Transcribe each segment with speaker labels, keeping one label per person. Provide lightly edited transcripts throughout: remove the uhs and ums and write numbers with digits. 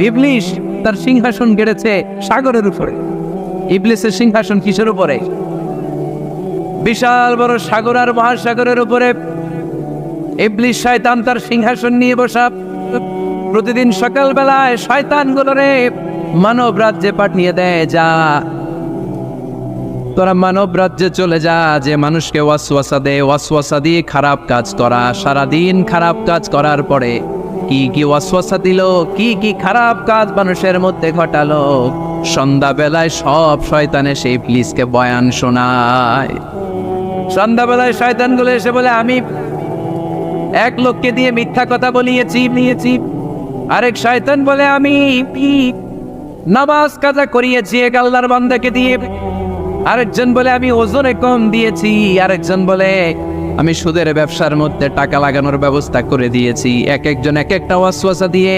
Speaker 1: ইবলিস তার সিংহাসন গেড়েছে সাগরের উপরে। ইবলিসের সিংহাসন কিসের উপরে? বিশাল বড় সাগর আর মহাসাগরের উপরে ইবলিস শয়তান তার সিংহাসন নিয়ে বসা। প্রতিদিন সকালবেলায় শয়তানগুলোরে মানব রাজ্যে পাঠিয়ে দেয়, যা তোরা মানব রাজ্যে চলে যা, যে মানুষকে ওয়াসওয়াসা দেয়, ওয়াসওয়াসা দিয়ে খারাপ কাজ করা। সারাদিন খারাপ কাজ করার পরে কি কি ওয়াসওয়াসা দিল, কি কি খারাপ কাজ মানুষের মধ্যে ঘটালো, সন্ধ্যাবেলায় সব শয়তানে সেই ইবলিসকে বয়ান শোনায়। সন্ধ্যাবেলায় শয়তানগুলো এসে বলে, আমি এক লোককে দিয়ে মিথ্যা কথা বলিয়েছি। আরেক শয়তান বলে, আমি নামাজ কাজা করিয়েছি এক আল্লাহর বান্দাকে দিয়ে। আরেকজন বলে, আমি ওজনে কম দিয়েছি। আরেকজন বলে, আমি সুদের ব্যবসার মধ্যে টাকা লাগানোর ব্যবস্থা করে দিয়েছি। এক একজন এক একটা ওয়াসওয়াসা দিয়ে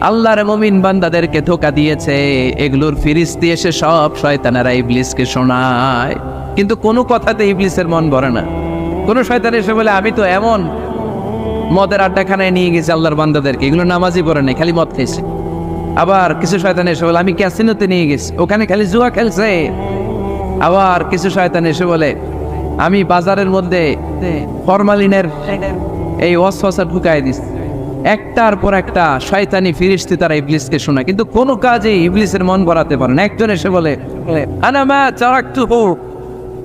Speaker 1: আল্লাহর মুমিন বান্দাদেরকে ধোঁকা দিয়েছে। এগুলোর ফিরিস্তি এসে সব শয়তানেরা ইবলিসকে শোনায়, কিন্তু কোনো কথাতে ইবলিসের মন ভরে না। কোন শয়তান এসে বলে, আমি তো এমন মদের আড্ডাখানায় নিয়ে গেছি আল্লাহর বান্দাদেরকে, এগুলো নামাজই পড়ে নাই, খালি মদ খেয়েছে। আবার কিছু শয়তান এসে বলে, আমি ক্যাসিনোতে নিয়ে গেছি, ওখানে খালি জুয়া খেলছে। আবার কিছু শয়তান এসে বলে, আমি বাজারের মধ্যে ফরমালিনের এই ওয়াসওয়াসা ঢুকাই দিছি। একটার পর একটা শয়তানি ফিরিস্তি তারা ইবলিসকে শোনায়, কিন্তু কোনো কাজে ইবলিসের মন ভরাতে পারে না। একজন এসে বলে, আনা মা তারাকতুহু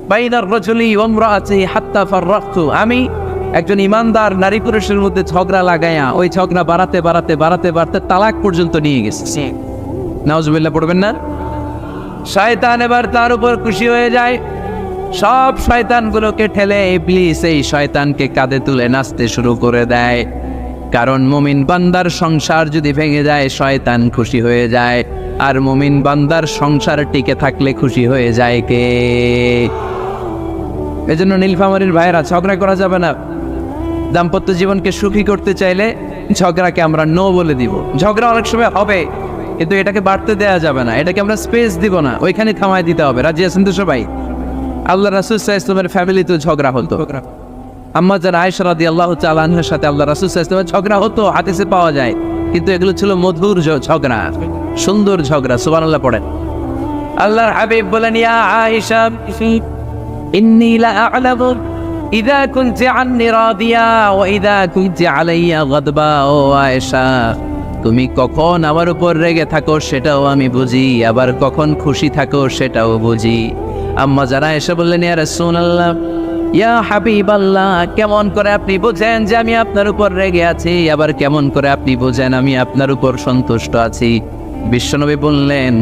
Speaker 1: বাইনার রাজুলি ওয়া ইমরাআতিহি হাত্তা ফাররাকতু, আমি একজন ইমানদার নারী পুরুষের মধ্যে ঝগড়া লাগায়া ওই ঝগড়া বাড়াতে তালাক পর্যন্ত নিয়ে গেছে। নাউজুবিল্লাহ পড়বেন না? শয়তান এবার তার উপর খুশি হয়ে যায়। সব শয়তানগুলোকে ঠেলে ইবলিস এই শয়তানকে কাঁধে তুলে নাচতে শুরু করে দেয়। কারণ মুমিন বান্দার সংসার যদি ভেঙে যায় শয়তান খুশি হয়ে যায়, আর মুমিন বান্দার সংসার টিকে থাকলে খুশি হয়ে যায় কে? এজন্য নীলফামারীর ভাইরা, ঝগড়া করা যাবে না। দাম্পত্য জীবনকে সুখী করতে চাইলে ঝগড়াকে আমরা নো বলে দিব। ঝগড়া অনেক সময় হবে, কিন্তু এটাকে বাড়তে দেওয়া যাবে না, এটাকে আমরা স্পেস দিব না, ওইখানে থামায় দিতে হবে। রাজি আছেন তো সবাই? আল্লাহ রাসূল সাল্লাল্লাহু আলাইহি ওয়াসাল্লামের ফ্যামিলিতে ঝগড়া হতো। আম্মা জান আয়েশা রাদিয়াল্লাহু তাআলা আনহার সাথে আল্লাহ রাসূল সাল্লাল্লাহু আলাইহি ওয়াসাল্লামের ঝগড়া হতো, হাদিসে পাওয়া যায়। কিন্তু এগুলো ছিল মধুর ঝগড়া, সুন্দর ঝগড়া। সুবহানাল্লাহ পড়েন। আল্লাহর হাবিব বলেন, ইয়া আয়েশা ইন্নী লা আ'লামু ইযা কুনতি আন্নী রাদিয়া ওয়া ইযা কুনতি আলাইয়া গাদবা। ও আয়েশা, তুমি কখন আমার উপর রেগে থাকো সেটাও আমি বুঝি, আবার কখন খুশি থাকো সেটাও বুঝি। আম্মা যারা এসে বললেন, ইয়া রাসূলুল্লাহ, ইয়া হাবিবাল্লাহ, কেমন করে আপনি বুঝেন যে আমি আপনার উপর রেগে আছি, আবার কেমন করে আপনি বুঝেন আমি আপনার উপর সন্তুষ্ট আছি? বিশ্বনবী বললেন,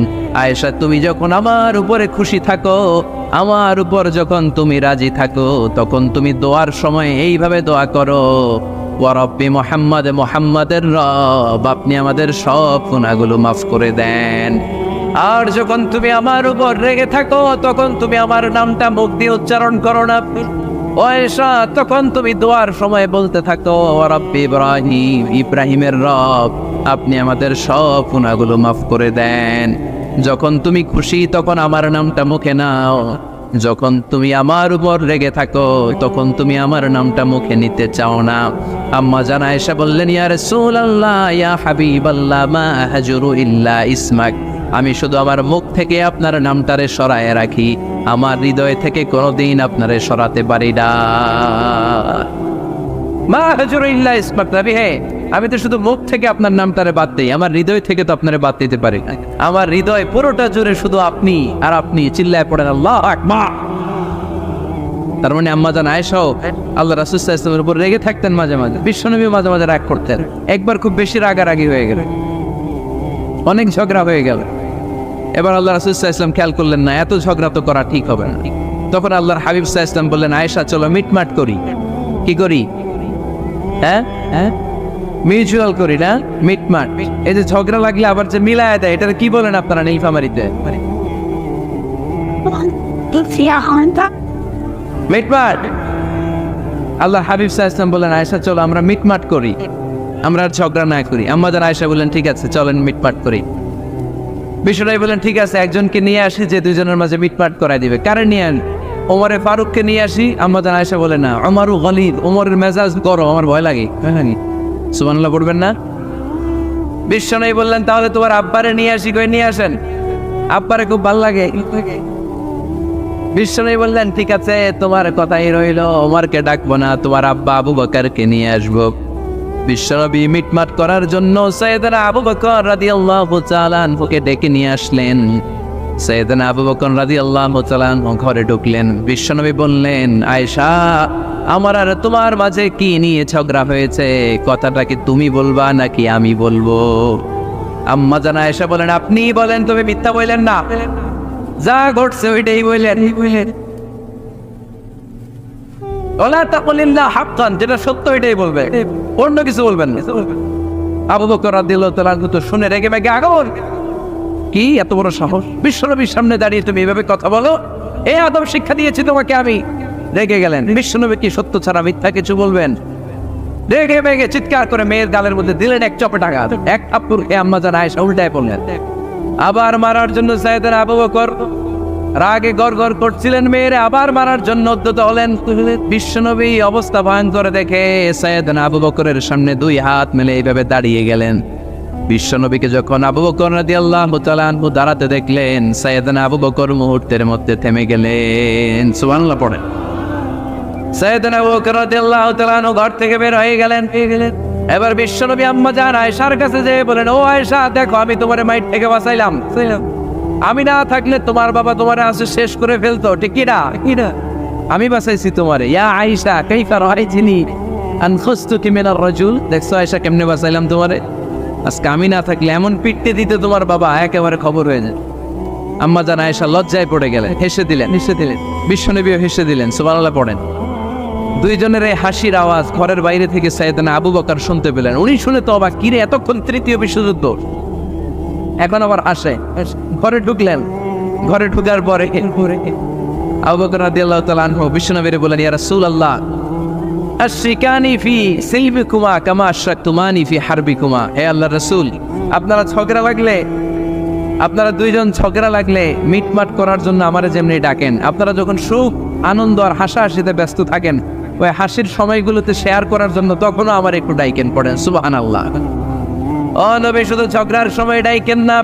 Speaker 1: আয়েশা, তুমি যখন আমার উপরে খুশি থাকো, আমার উপর যখন তুমি রাজি থাকো, তখন তুমি দোয়ার সময় এইভাবে দোয়া করো, ওয়া রব্বি মুহাম্মদ, মুহাম্মাদের রব, আপনি আমাদের সব গুনাহগুলো মাফ করে দেন। আর যখন তুমি আমার উপর রেগে থাকো, তখন তুমি আমার নামটা মুখ দিয়ে উচ্চারণ করো না। ও আয়েশা, তখন তুমি দোয়ার সময় বলতে থাকো, ওয়া রব্বি ইব্রাহিম, ইব্রাহিমের রব, আপনি আমাদের সব গুনাহগুলো মাফ করে দেন। যখন তুমি খুশি তখন আমার নামটা মুখে নাও, যখন তুমি আমার উপর রেগে থাকো তখন তুমি আমার নামটা মুখে নিতে চাও না। আম্মা জান আয়েশা বললেন, ইয়া রাসূলুল্লাহ, ইয়া হাবিবাল্লাহ, মা হাজুরু ইল্লা ইসমাক, আমি শুধু আমার মুখ থেকে আপনার নামটারে সরায় রাখি, আমার হৃদয় থেকে কোনোদিন আপনারে সরাতে পারি না। মা হাজুরু ইল্লা ইসমাক, নবী হে, আমি তো শুধু মুখ থেকে আপনার নামটারে বাদ দেই, আমার হৃদয় থেকে তো আপনারে বাদ দিতে পারি না। আমার হৃদয় পুরোটা জুড়ে শুধু আপনি আর আপনি। চিল্লায় পড়েন আল্লাহু আকবার। তার মানে আম্মা জান আয়েশাও আল্লাহ রাসূল সাল্লাল্লাহু আলাইহি ওয়াসাল্লামের উপর রেগে থাকতেন মাঝে মাঝে। বিশ্বনবী মাঝে মাঝে রাগ করতেন। একবার খুব বেশি রাগারাগি হয়ে গেল, অনেক ঝগড়া হয়ে গেল। এবার আল্লাহ রাসূল সাল্লাল্লাহু আলাইহি ওয়াসাল্লাম খেয়াল করলেন না, এত ঝগড়া তো করা ঠিক হবে না। তখন আল্লাহর হাবিব সাল্লাল্লাহু আলাইহি ওয়াসাল্লাম বললেন, আয়েশা, চলো মিটমাট করি। কি করি? হ্যাঁ, মিউচুয়াল করি না, মিটমাট। এই যে ঝগড়া লাগলে আবার যে মিলায় দেয়, এটা কি বলেন আপনারা নীলফামারীতে? মিটমাট। আল্লাহ হাবিব সাল্লাল্লাহু আলাইহি ওয়াসাল্লাম বলেন, আয়েশা, চলো আমরা মিটমাট করি, আমরা আর ঝগড়া না করি। আম্মা জান আয়েশা বললেন, ঠিক আছে, চলেন মিটমাট করি। বিশ্বনবী বলেন, ঠিক আছে, একজনকে নিয়ে আসি যে দুইজনের মাঝে মিটমাট করাই দিবে। কারে নিয়ে আন? ওমরে ফারুককে নিয়ে আসি। আম্মা জান আয়েশা বলে, না, ওমরু গলিদ, ওমরের মেজাজ গরম, আমার ভয় লাগে। সুবহানাল্লাহ পড়বেন না? বিশ্বনবী বললেন তাহলে তোমার আব্বারে নিয়ে আসি, কই নিয়ে আসেন, আব্বারে খুব ভালো লাগে। বিশ্বনবী বললেন ঠিক আছে, তোমার কথাই রইল, ওমরকে ডাকবো না, তোমার আব্বা আবু বকরকে নিয়ে আসবো। বিশ্বনবী মিটমাট করার জন্য সাইয়েদনা আবু বকর রাদিয়াল্লাহু তাআলা আনহুকে ডেকে নিয়ে আসলেন। সাইয়েদনা আবু বকর রাদিয়াল্লাহু তাআলা আনহু ঘরে ঢুকলেন। বিশ্বনবী বললেন, আয়েশা, আমার আর তোমার মাঝে কি নিয়ে ঝগড়া হয়েছে? কথাটা কি তুমি বলবা নাকি আমি বলবো? আম্মা জান আয়েশা বলেন, আপনি বলেন, তবে মিথ্যা বললেন না, যা ঘটছে ওইটাই বললেন। ওলা তাকুলিল্লাহ হাক্কান, যেটা সত্য ওইটাই বলবে, অন্য কিছু বলবেন না। আবু বকর রাদিয়াল্লাহু তাআলা আনহু তো শুনে রেগে মেগে আগুন। কি এত বড় সাহস, বিশ্বনবীর সামনে দাঁড়িয়ে তুমি এভাবে কথা বলো? এই আদব শিক্ষা দিয়েছি তোমাকে আমি। রেগে গেলেন। বিশ্বনবী কি সত্য ছাড়া মিথ্যা কিছু বলবেন? রেগে মেগে চিৎকার করে মেয়ের গালের মধ্যে দিলেন এক চপেটাঘাত, এক থাপ্পড় খেয়ে আম্মা জান আয়েশা উল্টায় পড়লেন। আবার মারার জন্য সাইয়েদনা আবু বকর রাগে গড়গড় করছিলেন, মেয়েরে আবার মারার জন্য উদ্যত হলেন। বিশ্বনবী অবস্থা ভয়ঙ্কর দেখে সাইয়েদনা আবু বকরের সামনে দুই হাত মেলে এইভাবে দাঁড়িয়ে গেলেন। বিশ্বনবীকে যখন আবু বকর রাদিয়াল্লাহু তাআলা আনহু দাঁড়াতে দেখলেন, সাইয়েদনা আবু বকর মুহূর্তের মধ্যে থেমে গেলেন। সুবহানাল্লাহ পড়েন। সাইয়েদনা আবু বকর রাদিয়াল্লাহু তাআলা আনহু ঘর থেকে বের হয়ে গেলেন। এবার বিশ্বনবী আম্মা জান আয়েশার কাছে যেয়ে বলেন, ও আয়েশা, দেখো আমি তোমারে মাইট থেকে বাঁচাইলাম। আমি না থাকলে তোমার বাবা তোমারে আসে শেষ করে ফেলতো, ঠিক কি না? আমি বাঁচাইছি তোমারে। ইয়া আয়েশা কাইফা রাআইতিনি আন খুসতুকি মিনার রাজুল, দেখছো আয়েশা কেমনে বাঁচাইলাম তোমারে? আজকে আমি না থাকলে এমন পিটতে দিতে তোমার বাবা একেবারে খবর হয়ে যায়। আম্মা জান আয়েশা লজ্জায় পড়ে গেলেন, হেসে দিলেন। বিশ্বনবীও হেসে দিলেন। সুবহানাল্লাহ পড়েন। দুইজনের এই হাসির আওয়াজ ঘরের বাইরে থেকে সাইয়েদনা আবু বকর শুনতে পেলেন। উনি শুনে তো অবাক, কিরে এতক্ষণ তৃতীয় বিশ্বযুদ্ধ, এখন আবার হাসে। ঘরে ঢুকলেন। ঘরে ঢুকার পরে আবু বকর রাদিয়াল্লাহু তাআলা আনহু বিশ্বনবীর বলেন, ইয়া রাসূলুল্লাহ, আশরিকানি ফি সিলমিকুমা কামা আশরাকতুমানি ফি হারবিকুমা। হে আল্লাহর রাসূল, আপনারা দুইজন ঝগড়া লাগলে মিটমাট করার জন্য আমারে যেমনি ডাকেন, আপনারা যখন সুখ আনন্দ আর হাসাহাসিতে ব্যস্ত থাকেন, ওই হাসির সময়গুলোতে শেয়ার করার জন্য তখনও আমার একটু ডাইকেন। পড়েন সুবহানাল্লাহ। ও নবী, শুধু ঝগড়ার সময় ডাইকেন না,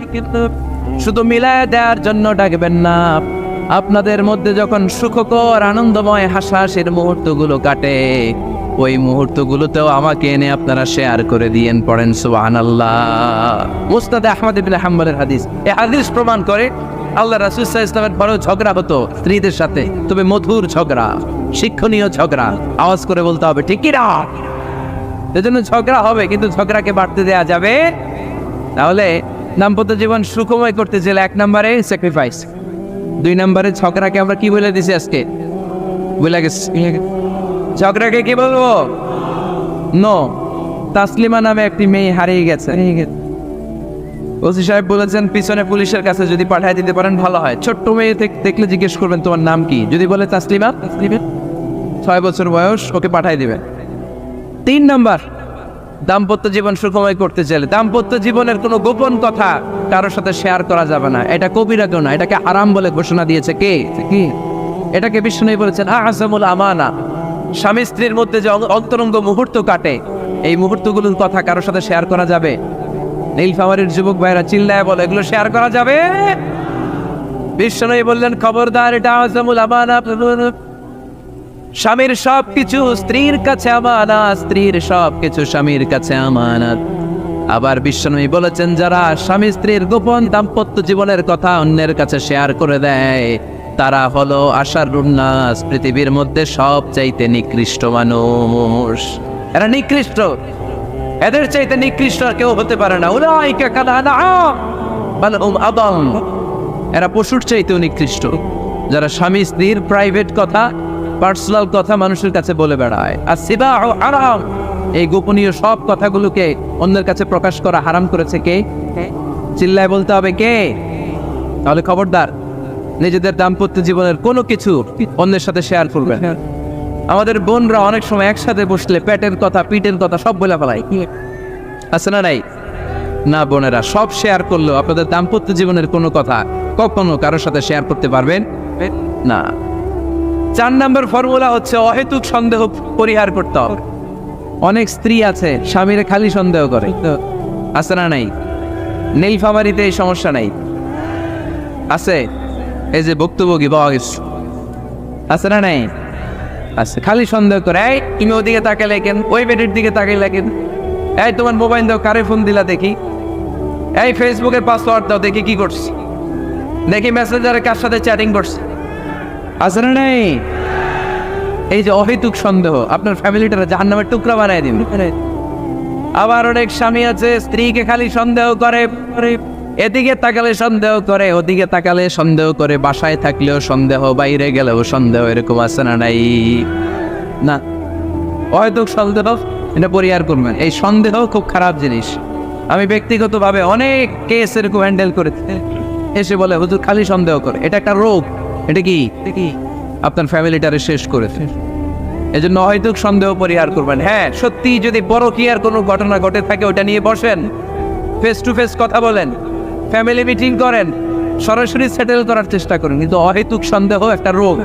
Speaker 1: শুধু মিলায় দেওয়ার জন্য ডাকবেন না। আপনাদের মধ্যে যখন সুখকর আনন্দময় হাসাহাসির মুহূর্তগুলো কাটে, ওই মুহূর্তগুলোতেও আমাকে এনে আপনারা শেয়ার করে দিয়েন। পড়েন সুবহানাল্লাহ। মুসনাদে আহমদ ইবনে হাম্বলের হাদিস। এই হাদিস প্রমাণ করে আল্লাহ রাসূল সাল্লাল্লাহু আলাইহি ওয়াসাল্লামের বড় ঝগড়া হতো স্ত্রীদের সাথে, তবে মধুর ঝগড়া, শিক্ষণীয় ঝগড়া। আওয়াজ করে বলতে হবে, ঠিক কি না? এজন্য ঝগড়া হবে, কিন্তু ঝগড়াকে বাড়তে দেয়া যাবে। তাহলে দাম্পত্য জীবন সুখময় করতে গেলে 1 নম্বরে স্যাক্রিফাইস, 2 নম্বরে ঝগড়াকে আমরা কি বলে দিছি আজকে? বলে গেছি ঝগড়াকে কি বলবো? নো। তাসলিমা নামে একটি মেয়ে হারিয়ে গেছে। ওসি সাহেব বলেছেন পিছনে পুলিশের কাছে যদি পাঠিয়ে দিতে পারেন ভালো হয়। ছোট্ট মেয়ে দেখলে জিজ্ঞেস করবেন তোমার নাম কি, যদি বলে তাসলিমা, 6 বছর বয়স, ওকে পাঠিয়ে দিবেন। 3 নম্বর, দাম্পত্য জীবন সুখময় করতে চাইলে দাম্পত্য জীবনের কোনো গোপন কথা কারোর সাথে শেয়ার করা যাবে না। এটা কবিরা কেউ না, এটাকে হারাম বলে ঘোষণা দিয়েছে কে? এটাকে বিষ্ণু বলেছেন আযমুল আমানা। স্বামী স্ত্রীর মধ্যে যে অন্তরঙ্গ মুহূর্ত কাটে, এই মুহূর্তগুলোর কথা কারোর সাথে শেয়ার করা যাবে? নীলফামারীর যুবক ভাইরা চিল্লায় বলে, এগুলো শেয়ার করা যাবে? বিষ্ণু বললেন খবরদার, এটা আযমুল আমানা। স্বামীর সবকিছু স্ত্রীর কাছে আমানত, স্ত্রীর সবকিছু স্বামীর কাছে আমানত। আবার বিষ্ণু বলেছেন, যারা স্বামী স্ত্রীর গোপন দাম্পত্য জীবনের কথা অন্যের কাছে শেয়ার করে দেয়, তারা হলো আশারুন নাস, পৃথিবীর মধ্যে সবচাইতে নিকৃষ্ট মানুষ। এরা নিকৃষ্ট, এদের চাইতে নিকৃষ্ট আর কেউ হতে পারে না। উলাইকা কাল আনআম বাল হুম আদাল। এরা পশুর চাইতেও নিকৃষ্ট, যারা স্বামী স্ত্রীর প্রাইভেট কথা, পার্সোনাল কথা মানুষের কাছে বলে বেড়ায়। আর সিবাহু হারাম, এই গোপনীয় সব কথাগুলোকে অন্যের কাছে প্রকাশ করা হারাম করেছে কে? চিল্লায় বলতে হবে কে? তাহলে খবরদার, নিজেদের দাম্পত্য জীবনের কোনো কিছু অন্যের সাথে শেয়ার করবেন। আমাদের বোনরা অনেক সময় একসাথে বসলে পেটের কথা, পিঠের কথা সব বলে ফেলায়, আছে না নাই? না বোনেরা, সব শেয়ার করলেও আপনাদের দাম্পত্য জীবনের কোনো কথা কখনো কারোর সাথে শেয়ার করতে পারবেন না। 4 নম্বর ফর্মুলা হচ্ছে অহেতুক সন্দেহ পরিহার করতে হবে। অনেক স্ত্রী আছে স্বামীরে খালি সন্দেহ করে, আছে না নাই? নীলফামারীতে এই সমস্যা নাই? আছে? এই যে ভুক্তভোগী পাওয়া গেছে, আছে না নাই? আছে। খালি সন্দেহ করে, এই তুমি ওদিকে তাকাইলে কেন, ওই বেডের দিকে তাকাইলে কেন, এই তোমার মোবাইল দাও, কারে ফোন দিলা দেখি, এই ফেসবুকের পাসওয়ার্ড দাও দেখি কি করছে, দেখি মেসেঞ্জারে কার সাথে চ্যাটিং করছে, আছে না নাই? এই যে অহেতুক সন্দেহ আপনার ফ্যামিলিটারে জাহান্নামের টুকরা বানায় দিবে। আবার অনেক স্বামী আছে স্ত্রীকে খালি সন্দেহ করে, এদিকে তাকালে সন্দেহ করে, ওদিকে তাকালে সন্দেহ করে, বাসায় থাকলেও সন্দেহ, বাইরে গেলেও সন্দেহ, এরকম আছে না নাই? না, অহেতুক সন্দেহ এটা পরিহার করবেন। এই সন্দেহ খুব খারাপ জিনিস। আমি ব্যক্তিগতভাবে অনেক কেস এরকম হ্যান্ডেল করেছি, এসে বলে হুজুর খালি সন্দেহ করে, এটা একটা রোগ। এটা কি আপনার ফ্যামিলিটারে শেষ করেছে। এজন্য অহেতুক সন্দেহ পরিহার করবেন। হ্যাঁ, সত্যি যদি পরকীয়ার কোনো ঘটনা ঘটে থাকে ওটা নিয়ে বসেন, ফেস টু ফেস কথা বলেন, ফ্যামিলি মিটিং করেন, সরাসরি সেটেল করার চেষ্টা করেন। কিন্তু অহেতুক সন্দেহ একটা রোগ।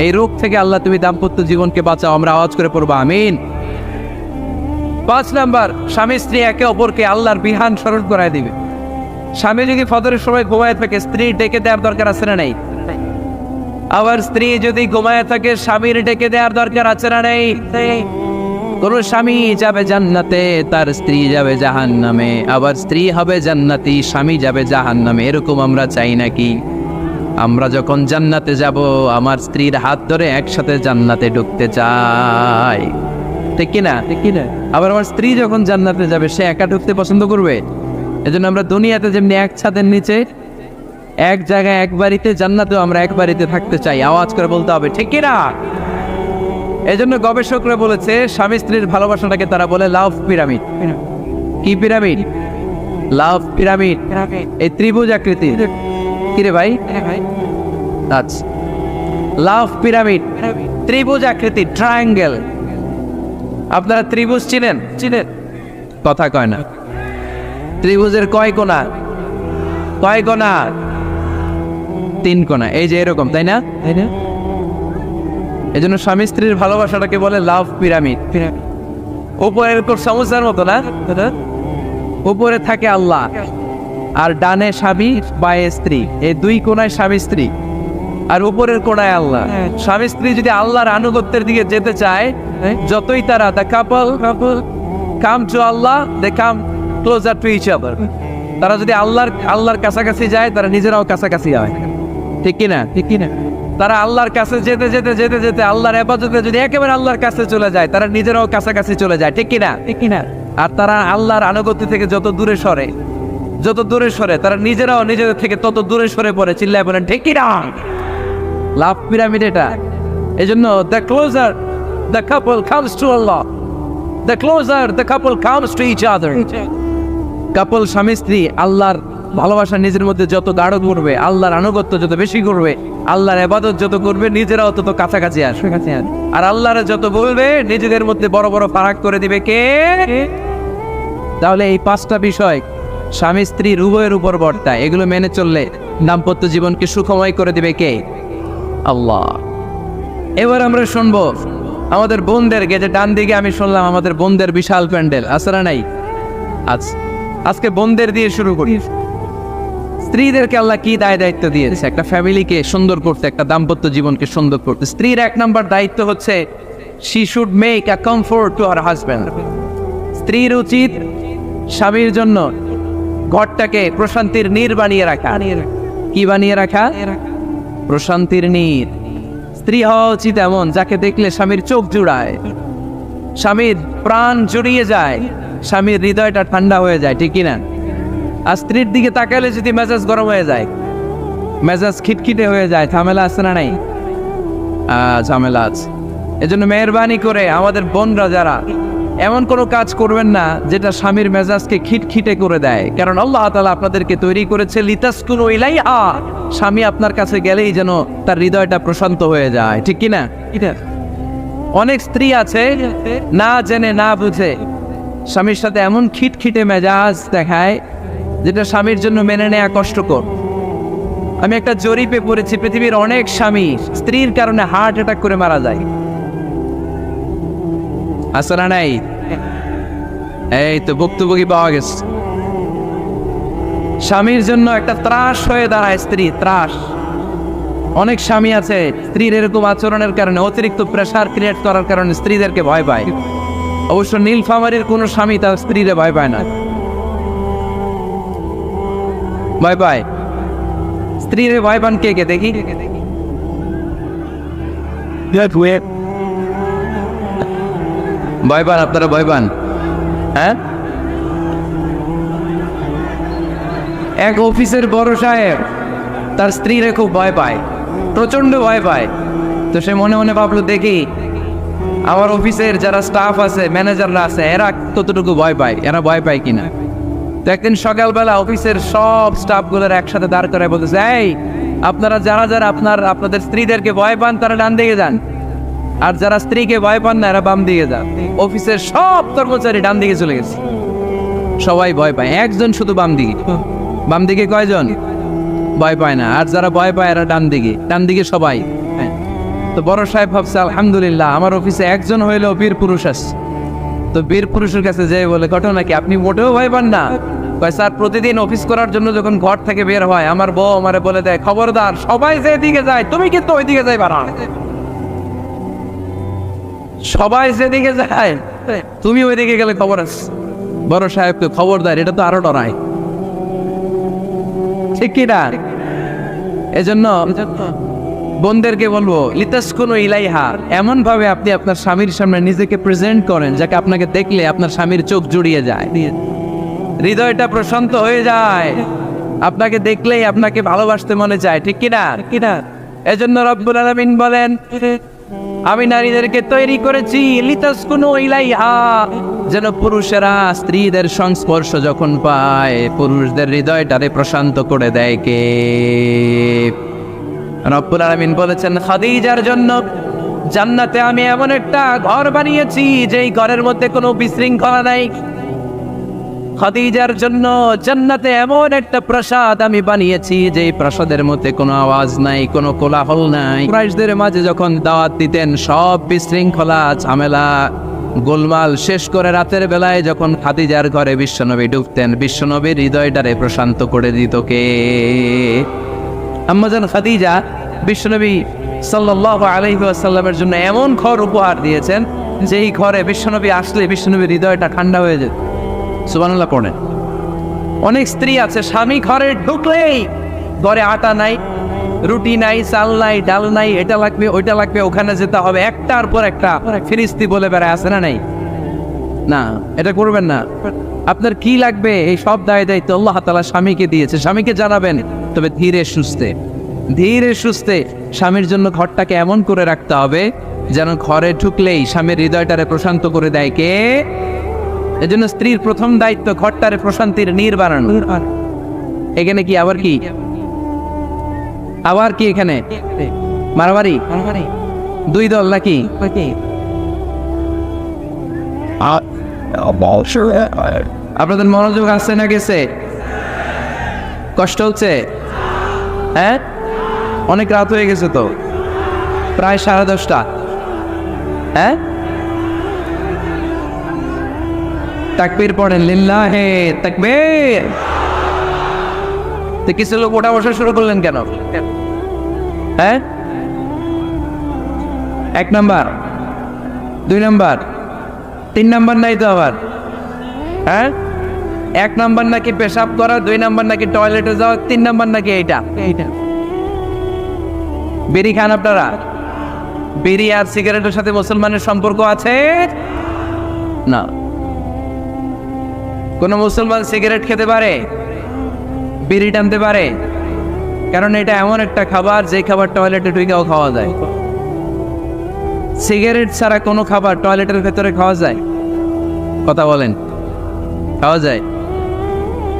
Speaker 1: এই রোগ থেকে আল্লাহ তুমি দাম্পত্য জীবনকে বাঁচাও, আমরা আওয়াজ করে পড়বো আমিন। 5 নাম্বার, স্বামী স্ত্রী একে অপরকে আল্লাহর বিধান স্মরণ করায় দিবে। স্বামী যদি ফজরের সময় ঘুমায় থাকে, স্ত্রী ডেকে দেওয়ার দরকার আছে না নাই? আবার স্ত্রী যদি ঘুমায় থাকে, স্বামীর ডেকে দেওয়ার দরকার আছে না নাই? কোন স্বামী যাবে জান্নাতে, তার স্ত্রী যাবে জাহান্নামে, আবার স্ত্রী হবে জান্নাতি, স্বামী যাবে জাহান্নামে। এরকম আমরা চাই নাকি? আমরা যখন জান্নাতে যাব, আমার স্ত্রীর হাত ধরে একসাথে জান্নাতে ঢুকতে চাই, ঠিক কিনা? ঠিক কিনা? আবার আমার স্ত্রী যখন জান্নাতে যাবে, সে একা ঢুকতে পছন্দ করবে? এজন্য আমরা দুনিয়াতে যেমনি এক ছাদের নিচে, এক জায়গায়, এক বাড়িতে, জান্নাতেও আমরা এক বাড়িতে থাকতে চাই। আওয়াজ করে বলতে হবে, ঠিক কিনা? এজন্য গবেষকরা বলেছে স্বামী স্ত্রীর ভালোবাসাটাকে তারা বলে লাভ পিরামিড। কি পিরামিড? লাভ পিরামিড। এই ত্রিভুজ আকৃতি। কিরে ভাই? আচ্ছা, লাভ পিরামিড, ত্রিভুজ আকৃতি, ট্রায়াঙ্গেল। আপনারা ত্রিভুজ চিনেন? চিনেন? কথা কয় না। ত্রিভুজের কয় কোণা? কয় কোণা? 3 কোণা। এই যে এরকম, তাই না? তাই না? এই জন্য স্বামী স্ত্রীর ভালোবাসাটাকে বলে লাভ পিরামিড। উপরে এরকম সমুদ্রের মতো না, উপরে থাকে আল্লাহ, আর ডানে স্বামী, বায়ে স্ত্রী। এই 2 কোণায় স্বামী স্ত্রী, আর উপরের কোণায় আল্লাহ। স্বামী স্ত্রী যদি আল্লাহর আনুগত্যের দিকে যেতে চায়, যতই তারা the couple come to Allah, they come closer to each other. তারা যদি আল্লাহর কাছাকাছি যায়, তারা নিজেরাও কাছাকাছি হয়, ঠিক কিনা? ঠিক কিনা? তারা আল্লাহর কাছে যেতে যেতে যেতে যেতে আল্লাহর ইবাদতে যদি একেবারে আল্লাহর কাছে চলে যায়, তারা নিজেরাও কাছাকাছি চলে যায়, ঠিক কিনা? ঠিক কিনা? আর তারা আল্লাহর আনুগত্য থেকে যত দূরে সরে, তারা নিজেরাও নিজেদের থেকে তত দূরে সরে পড়ে। চিল্লায় বলেন ঠিক কিনা? লাভ পিরামিড এটা। এই জন্য the closer the couple comes to Allah, the closer the couple comes to each other. Couple স্বামী স্ত্রী আল্লাহর ভালোবাসা নিজের মধ্যে যত গাঢ় করবে, আল্লাহর আনুগত্য যত বেশি করবে, আল্লাহর ইবাদত যত করবে, নিজেরাও তত কাছাকাছি আসবে। আর আল্লাহর যত বলবে, নিজেদের মধ্যে বড় বড় ফারাক করে দিবে কে? তাহলে এই 5টা বিষয় স্বামী স্ত্রীর উভয়ের উপর বর্তায়। এগুলো মেনে চললে দাম্পত্য জীবনকে সুখময় করে দিবে কে? আল্লাহ। এবার আমরা শুনবো আমাদের বোনদেরকে। যে ডান দিকে আমি শুনলাম আমাদের বোনদের বিশাল প্যান্ডেল, আছে না নাই? আজকে বোনদের দিয়ে শুরু করি। স্ত্রীদেরকে আল্লাহ কি দায়িত্ব দিয়েছে? একটা ফ্যামিলিকে সুন্দর করতে, একটা দাম্পত্য জীবনকে সুন্দর করতে। স্ত্রীর 1 নম্বর দায়িত্ব হচ্ছে she should make a comfort to her husband. স্ত্রীর উচিত স্বামীর জন্য ঘরটাকে প্রশান্তির নীর বানিয়ে রাখা। কি বানিয়ে রাখা? প্রশান্তির নীর। স্ত্রী হওয়া উচিত এমন যাকে দেখলে স্বামীর চোখ জুড়ায়, স্বামীর প্রাণ জুড়িয়ে যায়, স্বামীর হৃদয়টা ঠান্ডা হয়ে যায়, ঠিক কিনা? আর স্ত্রীর দিকে তাকালে যদি মেজাজ গরম হয়ে যায়, মেজাজ খিটখিটে হয়ে যায়, ঝামেলা আছে না নাই? ঝামেলা আছে। এজন্য মেহরবানি করে আমাদের বোনরা যারা, এমন কোনো কাজ করবেন না যেটা স্বামীর মেজাজকে খিটখিটে করে দেয়। কারণ আল্লাহ তাআলা আপনাদেরকে তৈরি করেছে লিতাসকুনু ইলাইহা, স্বামী আপনার কাছে গেলেই যেন তার হৃদয়টা প্রশান্ত হয়ে যায়, ঠিক কিনা? অনেক স্ত্রী আছে না জেনে না বুঝে স্বামীর সাথে এমন খিটখিটে মেজাজ দেখায় যেটা স্বামীর জন্য মেনে নেওয়া কষ্টকর। আমি একটা জরিপে পড়েছি, পৃথিবীর অনেক স্বামী স্ত্রীর কারণে হার্ট অ্যাটাক করে মারা যায়। আছে না নাই? এই তো ভুক্তভোগী পাওয়া গেছে। স্বামীর জন্য একটা ত্রাস হয়ে দাঁড়ায় স্ত্রী, ত্রাস। অনেক স্বামী আছে স্ত্রীর এরকম আচরণের কারণে, অতিরিক্ত প্রেসার ক্রিয়েট করার কারণে স্ত্রীদেরকে ভয় পায়। অবশ্য নীলফামারীর কোনো স্বামী তার স্ত্রীরে ভয় পায় না। ভয় পায় স্ত্রীরে ভয় পান কে কে দেখি? ভয় পান আপনারা? ভয় পান? হ্যাঁ, এক অফিসের বড় সাহেব তার স্ত্রীরে খুব ভয় পায়, প্রচন্ড ভয় পায়। তো সে মনে মনে ভাবলো, দেখি আমার অফিসের যারা স্টাফ আছে, ম্যানেজাররা আছে, এরা কতটুকু ভয় পায়, এরা ভয় পায় কিনা। তো একদিন সকালবেলা অফিসের সব স্টাফগুলোর একসাথে দাঁড় করে বলতেছে, এই আপনারা যারা যারা আপনাদের স্ত্রীদেরকে ভয় পান তারা ডান দিকে যান, আর যারা স্ত্রীকে ভয় পান না এরা বাম দিকে যান। অফিসের সব কর্মচারী ডান দিকে চলে গেছে, সবাই ভয় পায়, একজন শুধু বাম দিকে। বাম দিকে কয়জন ভয় পায় না, আর যারা ভয় পায় এরা ডান দিকে, ডান দিকে সবাই। তো বড় সাহেব ভাবছে, আলহামদুলিল্লাহ আমার অফিসে একজন হইলেও বীর পুরুষ আছে। তো বীর পুরুষের কাছে যেয়ে বলে, ঘটনা কি, আপনি মোটেও ভয় পান না? কয়, স্যার প্রতিদিন অফিস করার জন্য যখন ঘর থেকে বের হয় আমার বউ আমারে বলে দেয়, খবরদার সবাই যে দিকে যায় তুমি কিন্তু ওই দিকে যাইবা না, সবাই যেদিকে যায় তুমি ওই দিকে গেলে খবর আছে। বড় সাহেবকে খবরদার, এটা তো আরো ডরায়, ঠিক কিনা? এজন্য বোনদেরকে বলবো, লিতাসকুনু ইলাইহা, এমন ভাবে আপনি আপনার স্বামীর সামনে নিজেকে প্রেজেন্ট করেন যাকে আপনাকে দেখলে আপনার স্বামীর চোখ জুড়িয়ে যায়, হৃদয়টা প্রশান্ত হয়ে যায়, আপনাকে দেখলেই আপনাকে ভালোবাসতে মনে চায়, ঠিক কিনা? এজন্য রব্বুল আলামিন বলেন, আমি নারীদেরকে তৈরি করেছি লিতাসকুনু ইলাইহা, যেন পুরুষেরা স্ত্রীদের সংস্পর্শ যখন পায় পুরুষদের হৃদয়টারে প্রশান্ত করে দেয় কে? রব্বুল আলামিন বলেছেন, খাদিজার জন্য জান্নাতে আমি এমন একটা ঘর বানিয়েছি যেই ঘরের মধ্যে কোনো বিশৃঙ্খলা নাই। খাদিজার জন্য জান্নাতে এমন একটা প্রাসাদ আমি বানিয়েছি যেই প্রাসাদের মধ্যে কোনো আওয়াজ নাই, কোনো কোলাহল নাই। কুরাইশদের মাঝে যখন দাওয়াত দিতেন সব বিশৃঙ্খলা ঝামেলা গোলমাল শেষ করে রাতের বেলায় যখন খাদিজার ঘরে বিশ্বনবী ঢুকতেন, বিশ্বনবীর হৃদয়টারে প্রশান্ত করে দিত কে? আম্মাজান খাদিজা বিশ্বনবী সাল্লাল্লাহু আলাইহি ওয়াসাল্লামের জন্য এমন ঘর উপহার দিয়েছেন যেই ঘরে বিশ্বনবী আসলে বিশ্বনবীর হৃদয়টা ঠান্ডা হয়ে যেত। সুবহানাল্লাহ পড়েন। অনেক স্ত্রী আছে স্বামী ঘরে ঢুকলেই ঘরে আটা নাই, রুটি নাই, চাল নাই, ডাল নাই, এটা লাগবে ওইটা লাগবে, ওখানে যেতে হবে, একটার পর একটা ফিরিস্তি বলে বেড়ায়, আছে না নাই? না, এটা করবেন না। আপনার কি লাগবে এই সব দায় দায়িত্ব আল্লাহ তাআলা স্বামীকে দিয়েছে, স্বামীকে জানাবেন, তবে ধীরে সুস্থে স্বামীর জন্য ঘরটাকে এমন করে রাখতে হবে যেন ঘরে ঢুকলেই স্বামীর হৃদয়টারে প্রশান্ত করে দেয় কে? এজন্য স্ত্রীর প্রথম দায়িত্ব ঘরটারে প্রশান্তির নীড় বানানো। এখানে কি আবার কি এখানে মারামারি দুই দল নাকি? আপনাদের মনোযোগ আসছে না গেছে? কষ্ট হচ্ছে? হ্যাঁ, অনেক রাত হয়ে গেছে তো, প্রায় 10:30। হ্যাঁ, তাকবীর পড়েন, লিল্লাহে তাকবীর। তো কিছু লোক ওঠা বসা শুরু করলেন কেন? হ্যাঁ, 1 নাম্বার 2 নাম্বার 3 নাম্বার নাই তো আবার? হ্যাঁ, 1 নাম্বার নাকি পেশাব করা, 2 নাম্বার নাকি টয়লেটে যাওয়া, 3 নাম্বার নাকি এইটা। বিড়ি খান আপনারা? বিড়ি আর সিগারেটের সাথে মুসলমানের সম্পর্ক আছে না। কোন মুসলমান সিগারেট খেতে পারে, বিড়ি টানতে পারে? কারণ এটা এমন একটা খাবার যে খাবার টয়লেটে ঢুকেও খাওয়া যায়। সিগারেট ছাড়া কোনো খাবার টয়লেটের ভেতরে খাওয়া যায়? কথা বলেন, খাওয়া যায়।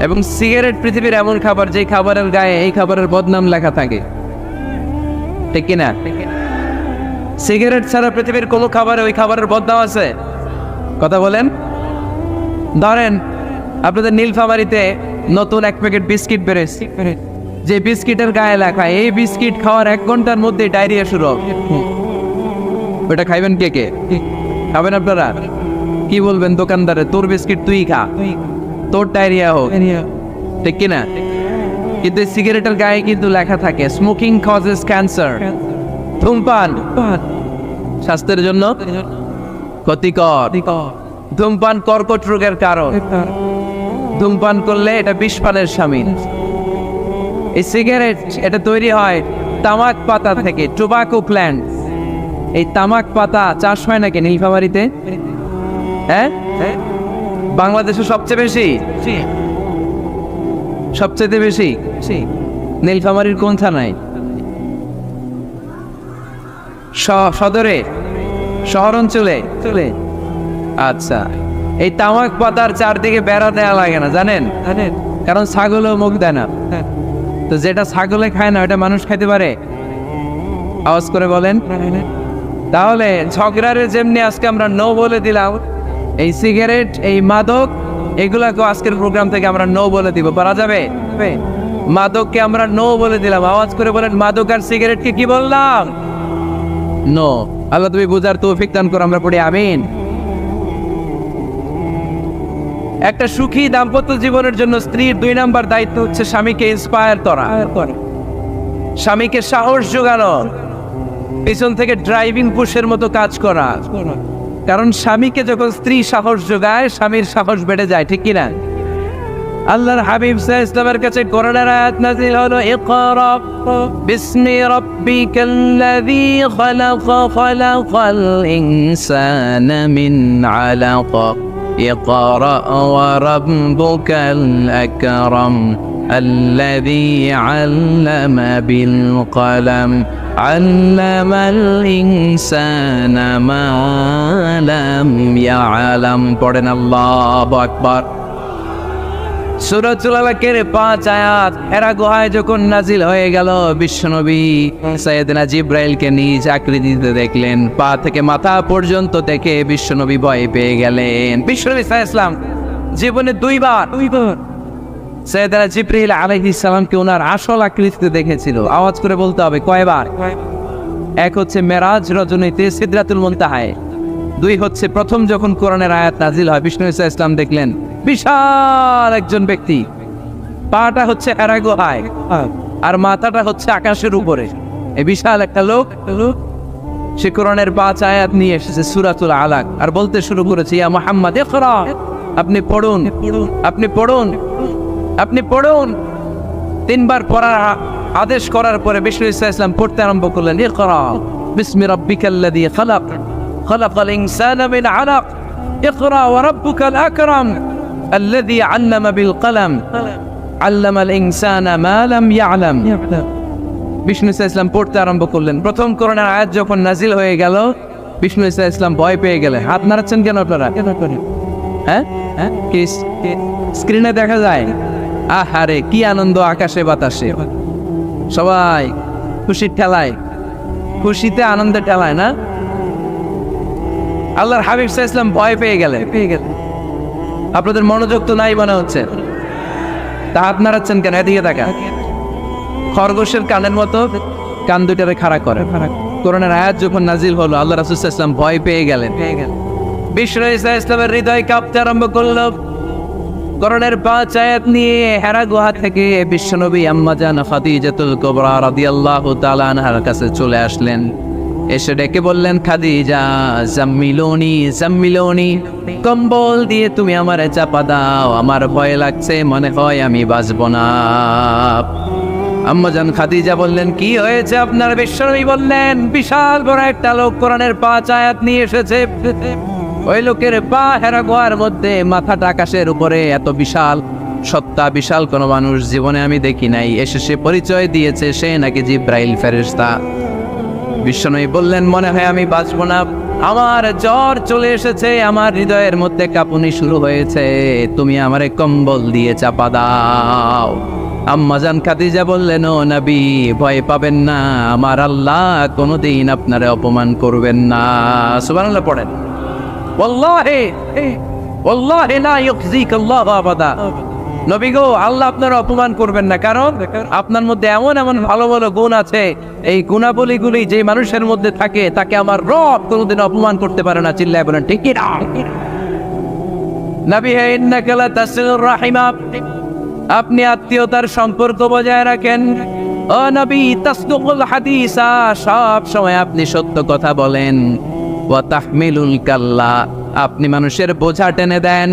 Speaker 1: এবং সিগারেট পৃথিবীর এমন খাবার যে খাবারের গায়ে এই খাবারের বদনাম লেখা থাকে, ঠিক কিনা? সিগারেট ছাড়া পৃথিবীর কোনো খাবারে ওই খাবারের বদনাম আছে? কথা বলেন। ধরেন আপনাদের নীলফামারীতে নতুন 1 প্যাকেট বিস্কিট বেরোচ্ছে, যে বিস্কিটের গায়ে লেখা এই বিস্কিট খাওয়ার 1 ঘন্টার মধ্যে ডায়রিয়া শুরু হবে। ওটা খাইবেন কে কে? খাবেন আপনারা? কি বলবেন দোকানদারে, তোর বিস্কিট তুই খা, তোর ডায়রিয়া হোক, ঠিক কিনা? কিন্তু সিগারেটের গায়ে কিন্তু লেখা থাকে স্মোকিং কজেস ক্যান্সার, ধূমপান স্বাস্থ্যের জন্য ক্ষতিকর, ধূমপান কর্কট রোগের কারণ, ধূমপান করলে এটা বিষপানের শামিল। এই সিগারেট এটা তৈরি হয় তামাক পাতা থেকে, টোবাকো প্ল্যান্ট। এই তামাক পাতা চাষ হয় নাকি নীলফামারীতে? হ্যাঁ, বাংলাদেশে সবচেয়ে বেশি, সবচেয়ে বেশি নীলফামারীর কোন থানায়? সদরে, শহর অঞ্চলে। আচ্ছা, এই তামাক পাতার চারদিকে বেড়া দেওয়া লাগে না, জানেন? কারণ ছাগলও মুখ দেয় না। তো যেটা ছাগলে খায় না ওটা মানুষ খাইতে পারে? আওয়াজ করে বলেন। তাহলে ঝগড়ারে যেমনি আজকে আমরা নো বলে দিলাম, এই সিগারেট, এই মাদক, এগুলাকে আজকের প্রোগ্রাম থেকে আমরা নো বলে দিব। পারা যাবে? মাদককে আমরা নো বলে দিলাম। আওয়াজ করে বলেন, মাদক আর সিগারেটকে কি বললাম? নো। আল্লাহ তুমি বুঝার তৌফিক দান করো, আমরা পড়ি আমিন। একটা সুখী দাম্পত্য জীবনের জন্য স্ত্রীর 2 নাম্বার দায়িত্ব হচ্ছে স্বামীকে ইন্সপায়ার করা, স্বামীকে সাহস যোগানো, পিছন থেকে ড্রাইভিং পুশের মতো কাজ করা। কারণ স্বামীকে যখন স্ত্রী সাহস যোগায়, স্বামীর সাহস বেড়ে যায়, ঠিক কিনা? আল্লাহর হাবিব সাল্লাল্লাহু আলাইহি ওয়াসাল্লামের কাছে কোরআনের আয়াত নাযিল হলো, ইকরা বিসমি রাব্বিকাল্লাযী খালাক, খালাকাল ইনসানা মিন আলাক, ইকরা ওয়া রাব্বুকাল আকরাম الذي علم بالقلم علم الإنسان ما لم يعلم। পড়েন আল্লাহু আকবার। সূরাতুল আলাকের 5 আয়াত হেরা গুহায় যখন নাজিল হয়ে গেল, বিশ্বনবী সাইয়েদনা জিবরাইলকে নিজ আকৃতিতে দেখলেন। পা থেকে মাথা পর্যন্ত দেখে বিশ্বনবী ভয় পেয়ে গেলেন। বিশ্বনবী সাল্লাল্লাহু আলাইহি ওয়াসাল্লাম জীবনে দুইবার সাইয়েদনা জিবরাইল আলাইহিস সালামকে ওনার আসল আকৃতিতে দেখেছিল। আওয়াজ করে বলতে হবে, কয়বার? এক হচ্ছে মেরাজ রজনীতে সিদরাতুল মুনতাহায়, 2 হচ্ছে প্রথম যখন কোরআনের আয়াত নাজিল হয়, বিষ্ণু ইসা ইসলাম দেখলেন বিশাল একজন ব্যক্তি, পাটা হচ্ছে হেরা গুহায় আর মাথাটা হচ্ছে আকাশের উপরে। এই বিশাল একটা লোক, সে কোরআনের 5 আয়াত নিয়ে এসেছে সূরাতুল আলাক, আর বলতে শুরু করেছে, ইয়া মুহাম্মদ ইকরা, আপনি পড়ুন, আপনি পড়ুন, আপনি পড়ুন। 3 বার পড়ার আদেশ করার পরে বিষ্ণু ইসা ইসলাম পড়তে আরম্ভ করলেন, ইকরা বিসমি রাব্বিকাল্লাযী খালাক, খালাকাল ইনসানা মিন আলাক, ইকরা ওয়া রাব্বুকাল আকরাম আল্লাযী আল্লামা বিল কলম আল্লামাল ইনসানা মা লাম ইয়ালাম। বিষ্ণু ইসা ইসলাম পড়তে আরম্ভ করলেন। প্রথম কোরআনের আয়াত যখন নাজিল হয়ে গেল, বিষ্ণু ইসা ইসলাম ভয় পেয়ে গেলেন। হাত নাড়াচ্ছেন কেন আপনারা? হ্যাঁ, কি স্ক্রিনে দেখা যায়? আহারে কি আনন্দ আকাশে বাতাসে, সবাই খুশির ঠেলায়, খুশিতে আনন্দে ঠেলায় না? আল্লাহর হাবিব সাল্লাল্লাহু আলাইহি ওয়াসাল্লাম ভয় পেয়ে গেলেন। আপনাদের মনোযোগ তো নাই মনে হচ্ছে, তা হাত নাড়াচ্ছেন কেন? এদিকে তাকা। খরগোশের কানের মতো কান দুটারে খাড়া করে। কোরআনের আয়াত যখন নাজিল হলো, আল্লাহ রাসূল সাল্লাল্লাহু আলাইহি ওয়াসাল্লাম ভয় পেয়ে গেলেন। বিষ্ণু ইসা ইসলামের হৃদয় কাঁপতে আরম্ভ করলো। কোরআনের 5 আয়াত নিয়ে হেরা গুহা থেকে বিশ্বনবী আম্মা জান খাদিজাতুল কুবরা রাদিয়াল্লাহু তাআলা আনহার কাছে চলে আসলেন। এসে ডেকে বললেন, খাদিজা জাম্মিলুনি জাম্মিলুনি, কম্বল দিয়ে তুমি আমারে চাপা দাও, আমার ভয় লাগছে, মনে হয় আমি বাঁচব না। আম্মা জান খাদিজা বললেন, কি হয়েছে আপনার? বিশ্বনবী বললেন, বিশাল বড় একটা লোক কোরআনের 5 আয়াত নিয়ে এসেছে। ওই লোকের পা হেরা গুহার মধ্যে, মাথাটা আকাশের উপরে, এত বিশাল সত্তা, বিশাল কোনো মানুষ জীবনে আমি দেখি নাই। এসে সে পরিচয় দিয়েছে সে নাকি জিব্রাইল ফেরেশতা। বিশ্বনবী বললেন, মনে হয় আমি বাঁচব না, আমার জ্বর চলে এসেছে, আমার হৃদয়ের মধ্যে কাঁপুনি শুরু হয়েছে, তুমি আমারে কম্বল দিয়ে চাপা দাও। আম্মা জান খাদিজা বললেন, ও নবী ভয় পাবেন না, আমার আল্লাহ কোনোদিন আপনারে অপমান করবেন না। সুবহানাল্লাহ পড়েন। ওয়াল্লাহি ওয়াল্লাহি লা ইউখজিকাল্লাহু আবাদা। নবী গো, আল্লাহ আপনার অপমান করবেন না, কারণ আপনার মধ্যে এমন এমন ভালো ভালো গুণ আছে, এই গুণাবলীগুলি যে মানুষের মধ্যে থাকে তাকে আমার রব কোনোদিন অপমান করতে পারে না। চিল্লায় বলেন ঠিক কি না? নবী হে, ইন্নাকা লা তাসিলুর রাহিমা, আপনি আত্মীয়তার সম্পর্ক বজায় রাখেন। ও নবী তাসদুকুল হাদিসা, সব সময় আপনি সত্য কথা বলেন। ওয়া তাহমিলুল কাল্লা, আপনি মানুষের বোঝা টেনে দেন।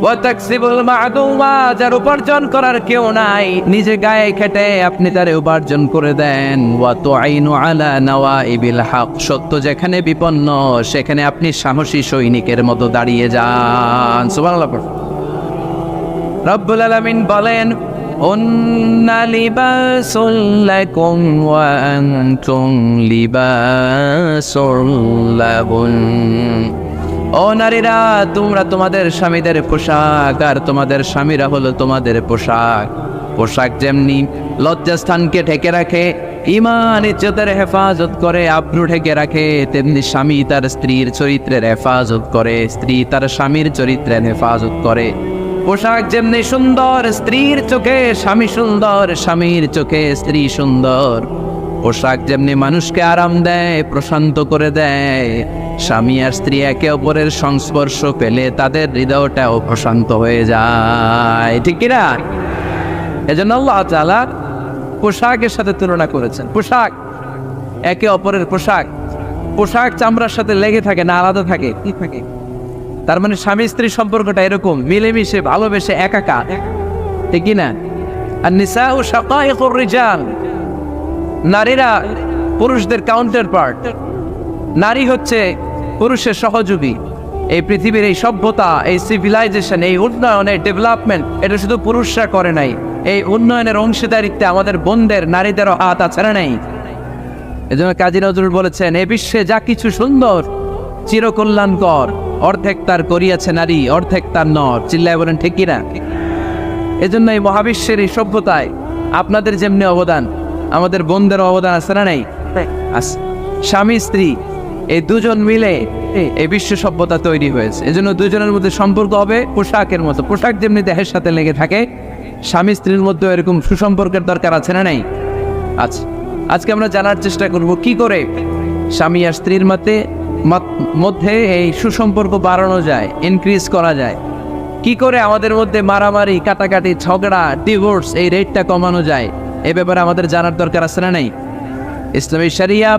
Speaker 1: ওয়া তাকসিবুল মা'দুমা, যার উপার্জন করার কেউ নাই, নিজে গায়ে খেটে আপনি তারে উপার্জন করে দেন। ওয়া তুআইনু আলা নাওয়াইবিল হক, সত্য যেখানে বিপন্ন সেখানে আপনি সাহসী সৈনিকের মতো দাঁড়িয়ে যান। সুবহানাল্লাহ। রব্বুল আলামিন বলেন, উন্না লিবাসুল লাকুম ওয়া আনতুম লিবাসুল লাহুন। ও নারীরা, তোমরা তোমাদের স্বামীদের পোশাক, আর তোমাদের স্বামীরা হলো তোমাদের পোশাক। পোশাক যেমনি লজ্জাস্থানকে ঢেকে রাখে, ঈমান ইজ্জতের হেফাজত করে, আব্রু ঢেকে রাখে, তেমনি স্বামী তার স্ত্রীর চরিত্রের হেফাজত করে, স্ত্রী তার স্বামীর চরিত্রের হেফাজত করে। পোশাক যেমনি সুন্দর, স্ত্রীর চোখে স্বামী সুন্দর, স্বামীর চোখে স্ত্রী সুন্দর। পোশাক যেমনি মানুষকে আরাম দেয়, প্রশান্ত করে দেয়, স্বামী আর স্ত্রী একে অপরের সংস্পর্শ পেলে তাদের হৃদয়টাও প্রশান্ত হয়ে যায়, ঠিক কিনা? এজন্য আল্লাহ তাআলা পোশাকের সাথে তুলনা করেছেন। পোশাক একে অপরের পোশাক, পোশাক চামড়ার সাথে লেগে থাকে না, আলাদা থাকে। কি থাকে? তার মানে স্বামী স্ত্রীর সম্পর্কটা এরকম মিলেমিশে ভালোবেসে একাকার, ঠিক কিনা? আর নিসাউ শাকাইকুর রিজাল, নারীরা পুরুষদের কাউন্টার পার্ট। নারী হচ্ছে পুরুষের সহযোগী। এই পৃথিবীর এই সভ্যতা, এই সিভিলাইজেশন, এই উন্নয়ন, এই ডেভেলপমেন্ট, এটা শুধু পুরুষরা করে নাই। এই উন্নয়নের অংশীদারিত্বে আমাদের বোনদের, নারীদেরও হাত আছে না নাই? এজন্য কাজী নজরুল বলেছেন, এ বিশ্বে যা কিছু সুন্দর চিরকল্যাণকর, অর্ধেক তার করিয়াছে নারী, অর্ধেক তার নর। চিল্লায় বলেন ঠিক কিনা? এজন্য এই মহাবিশ্বের এই সভ্যতায় আপনাদের যেমনি অবদান, আমাদের বোনদের অবদান আছে না নাই? স্বামী স্ত্রী এই দুজন মিলে এই বিশ্ব সভ্যতা তৈরি হয়েছে। এজন্য দুজনের মধ্যে সম্পর্ক হবে পোশাকের মতো। পোশাক যেমনি দেহের সাথে লেগে থাকে, স্বামী স্ত্রীর মধ্যে এরকম সুসম্পর্কের দরকার আছে না নাই? আচ্ছা, আজকে আমরা জানার চেষ্টা করব কি করে স্বামী আর স্ত্রীর মধ্যে এই সুসম্পর্ক বাড়ানো যায়, ইনক্রিজ করা যায়। কি করে আমাদের মধ্যে মারামারি, কাটাকাটি, ঝগড়া, ডিভোর্স এই রেটটা কমানো যায়, এ ব্যাপারে আমাদের জানার দরকার আছে না নাই? ইসলামী শরিয়া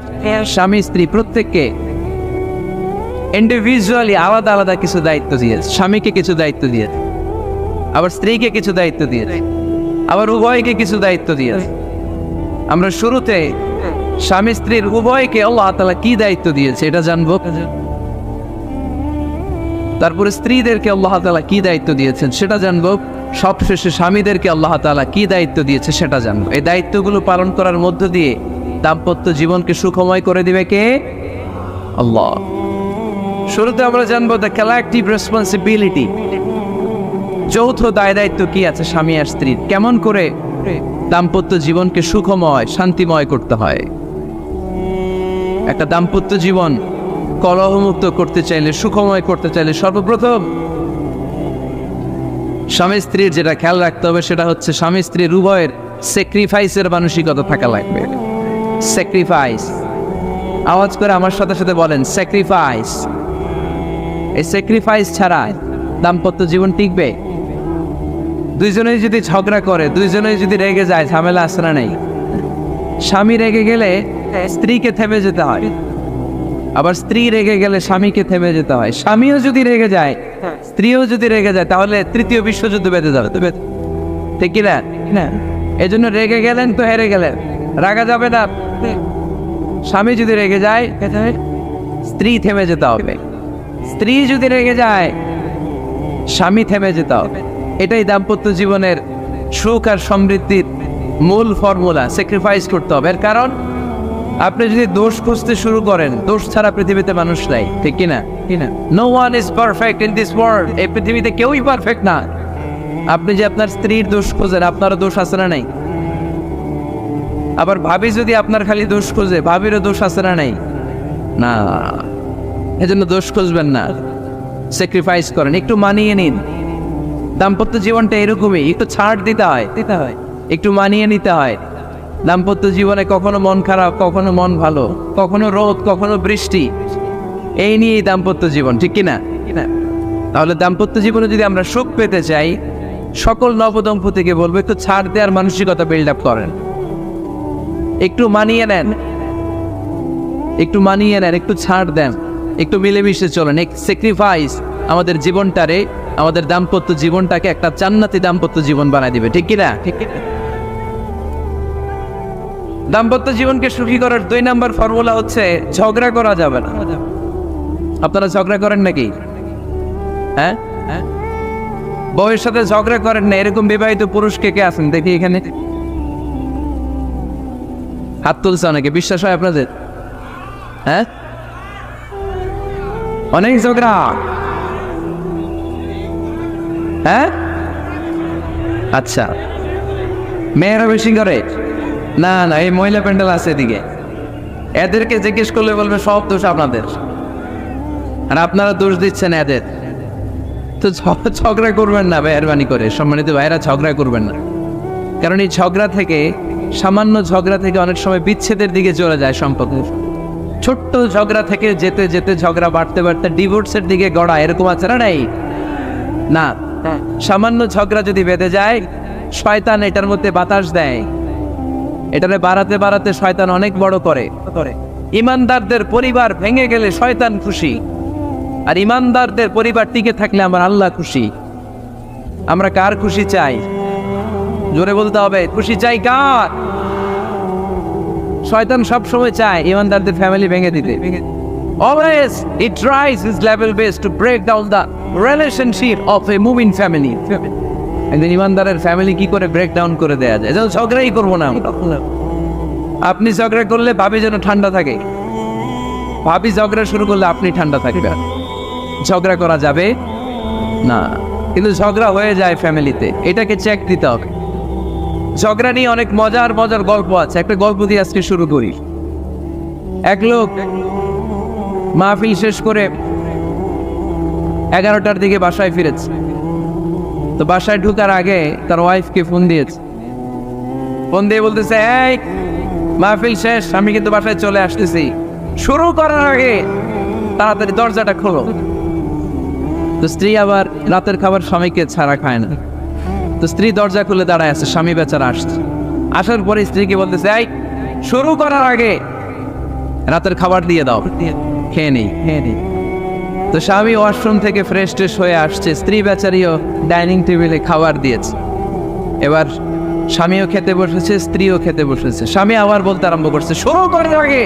Speaker 1: স্বামী স্ত্রী প্রত্যেককে ইন্ডিভিজুয়ালি আলাদা আলাদা কিছু দায়িত্ব দিয়েছে। স্বামীকে কিছু দায়িত্ব দিয়েছে, আবার স্ত্রীকে কিছু দায়িত্ব দিয়েছে, আবার উভয়কে কিছু দায়িত্ব দিয়েছে। আমরা শুরুতে স্বামী স্ত্রীর উভয়কে আল্লাহ তাআলা কি দায়িত্ব দিয়েছে এটা জানবো। তারপরে স্ত্রীদেরকে আল্লাহ তাআলা কি দায়িত্ব দিয়েছেন সেটা জানবো। সবশেষে স্বামীদেরকে আল্লাহ তাআলা কি দায়িত্ব দিয়েছে সেটা জানবো। এই দায়িত্বগুলো পালন করার মধ্য দিয়ে দাম্পত্য জীবনকে সুখময় করে দিবে কে? আল্লাহ। শুরুতে আমরা জানবো দ্য কালেকটিভ রেসপন্সিবিলিটি, যৌথ দায় দায়িত্ব কি আছে স্বামী আর স্ত্রীর, কেমন করে দাম্পত্য জীবনকে সুখময়, শান্তিময় করতে হয়। একটা দাম্পত্য জীবন কলহমুক্ত করতে চাইলে, সুখময় করতে চাইলে সর্বপ্রথম স্বামী স্ত্রীর যেটা খেয়াল রাখতে হবে সেটা হচ্ছে স্বামী স্ত্রীর উভয়ের স্যাক্রিফাইসের মানসিকতা থাকা লাগবে। স্যাক্রিফাইস, আওয়াজ করে আমার সাথে সাথে বলেন স্যাক্রিফাইস। এই স্যাক্রিফাইস ছাড়া দাম্পত্য জীবন টিকবে? দুইজনেই যদি ঝগড়া করে, দুইজনেই যদি রেগে যায়, ঝামেলা আসে না নাই? স্বামী রেগে গেলে স্ত্রীকে থেমে যেতে হয়, আবার স্ত্রী রেগে গেলে স্বামীকে থেমে যেতে হয়। স্বামীও যদি রেগে যায়, স্ত্রীও যদি রেগে যায়, তাহলে তৃতীয় বিশ্বযুদ্ধ বেঁধে যাবে, ঠিক কিনা? এই জন্য রেগে গেলেন তো হেরে গেলেন, রাগা যাবে না। স্বামী যদি রেগে যায়, স্ত্রী থেমে যেতে হবে। স্ত্রী যদি রেগে যায়, স্বামী থেমে যেতে হবে। এটাই দাম্পত্য জীবনের সুখ আর সমৃদ্ধির মূল ফর্মুলা। স্যাক্রিফাইস করতে হবে। এর কারণ আপনি যদি দোষ খুঁজতে শুরু করেন, দোষ ছাড়া পৃথিবীতে মানুষ নাই, ঠিক কিনা? No one is perfect in this world. এই পৃথিবীতে কেউই পারফেক্ট না। আপনি যে আপনার স্ত্রীর দোষ খোঁজেন, আপনারও দোষ আছে না নাই? আবার ভাবি যদি আপনার খালি দোষ খোঁজে, ভাবিরও দোষ আছে না নাই? না, এজন্য দোষ খুঁজবেন না, স্যাক্রিফাইস করেন, একটু মানিয়ে নিন। দাম্পত্য জীবনটা এরকমই, একটু ছাড় দিতে হয়, একটু মানিয়ে নিতে হয়। দাম্পত্য জীবনে কখনো মন খারাপ, কখনো মন ভালো, কখনো রোদ, কখনো বৃষ্টি, এই নিয়েই দাম্পত্য জীবন, ঠিক কিনা? তাহলে দাম্পত্য জীবনে যদি আমরা সুখ পেতে চাই, সকল নবদম্পতিকে বলবো একটু ছাড় দেওয়ার মানসিকতা বিল্ড আপ করেন, একটু মানিয়ে নেন, একটু ছাড় দেন, একটু মিলেমিশে চলেন, এক স্যাক্রিফাইস আমাদের জীবনটারে, আমাদের দাম্পত্য জীবনটাকে একটা জান্নাতি দাম্পত্য জীবন বানায় দিবে, ঠিক কিনা? দাম্পত্য জীবনকে সুখী করার 2 নাম্বার ফর্মুলা হচ্ছে ঝগড়া করা যাবে না। আপনারা ঝগড়া করেন নাকি? হ্যাঁ, বউয়ের সাথে ঝগড়া করেন না এরকম বিবাহিত পুরুষ কে কে আছেন দেখি এখানে? হাত তুলছে অনেকে, বিশ্বাস হয় আপনাদের? হ্যাঁ, অনেক ঝগড়া। হ্যাঁ, আচ্ছা, মেয়েরা বেশি করে? না না, এই মহিলা প্যান্ডেল আছে এদিকে, এদেরকে জিজ্ঞেস করলে বলবে সব দোষ আপনাদের, আর আপনারা দোষ দিচ্ছেন এদের। তো ঝগড়া করবেন না মেহরবানি করে, সম্মানিত ভাইরা, ঝগড়া করবেন না। কারণ এই ঝগড়া থেকে, সামান্য ঝগড়া থেকে অনেক সময় বিচ্ছেদের দিকে চলে যায় সম্পর্ক। ছোট্ট ঝগড়া থেকে যেতে যেতে ঝগড়া বাড়তে বাড়তে ডিভোর্সের দিকে গড়া, এরকম আছে না? নাই না, সামান্য ঝগড়া যদি বেঁধে যায়, শয়তান এটার মধ্যে বাতাস দেয়, এটারে বাড়াতে বাড়াতে শয়তান অনেক বড় করে। ইমানদারদের পরিবার ভেঙে গেলে শয়তান খুশি, আর ইমানদারদের পরিবার টিকে থাকলে আমার আল্লাহ খুশি। আমরা কার খুশি চাই? জোরে বলতে হবে, খুশি চাই কার? শয়তান সব সময় চায় ইমানদারদের ফ্যামিলি ভেঙে দিতে। Always it tries his level best to break down the relationship of a moving family. একদিন ইমানদারের ফ্যামিলি কি করে ব্রেক ডাউন করে দেয়া যায়? যেন ঝগড়াই করবো না আমরা। আপনি ঝগড়া করলে ভাবি যেন ঠান্ডা থাকে, ভাবি ঝগড়া শুরু করলে আপনি ঠান্ডা থাকবেন। ঝগড়া করা যাবে না, কিন্তু ঝগড়া হয়ে যায় ফ্যামিলিতে, এটাকে চেক দিতে হবে। ঝগড়া নিয়ে অনেক মজার মজার গল্প আছে, একটা গল্প দিয়ে আজকে শুরু করি। এক লোক মাহফিল শেষ করে 11টার দিকে বাসায় ফিরেছে। তো বাসায় ঢুকার আগে তার ওয়াইফকে ফোন দিয়েছে, ফোন দিয়ে বলতেছে, এই মাহফিল শেষ, আমি কিন্তু বাসায় চলে আসতেছি, শুরু করার আগে তাড়াতাড়ি দরজাটা খোলো। তো স্ত্রী আবার রাতের খাবার স্বামীকে ছাড়া খায় না, তো স্ত্রী দরজা খুলে দাঁড়ায় আছে, স্বামী বেচারা আসছে। আসার পরে স্ত্রীকে বলতেছে, এই শুরু করার আগে রাতের খাবার দিয়ে দাও, খেয়ে নেই। তো স্বামী ওয়াশরুম থেকে ফ্রেশ ট্রেশ হয়ে আসছে, স্ত্রী বেচারিও ডাইনিং টেবিলে খাবার দিয়েছে। এবার স্বামীও খেতে বসেছে, স্ত্রীও খেতে বসেছে। স্বামী আবার বলতে আরম্ভ করছে, শুরু করার আগে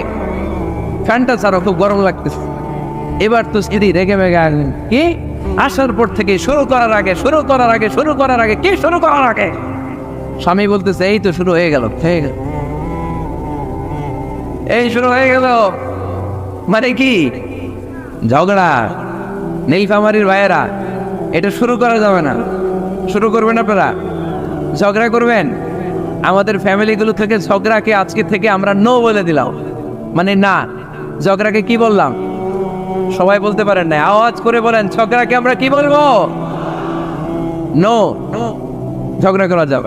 Speaker 1: ফ্যানটা ছাড়ো, খুব গরম লাগতেছে। এবার তো স্ত্রী রেগে মেগে আসলেন, কি আসার পর থেকে শুরু করার আগে কি শুরু করার আগে? স্বামী বলতেছে, এই তো শুরু হয়ে গেল, এই শুরু হয়ে গেল। মানে কি? ঝগড়া। নীলফামারীর ভাইয়েরা, এটা শুরু করা যাবে না। শুরু করবেন আপনারা, ঝগড়া করবেন। আমাদের ফ্যামিলিগুলো থেকে ঝগড়াকে আজকে থেকে আমরা নো বলে দিলাম, মানে না। ঝগড়াকে কি বললাম? সবাই বলতে পারেন না, আওয়াজ করে বলেন, ঝগড়াকে আমরা কি বলবো? নো। ঝগড়া করা যাবে।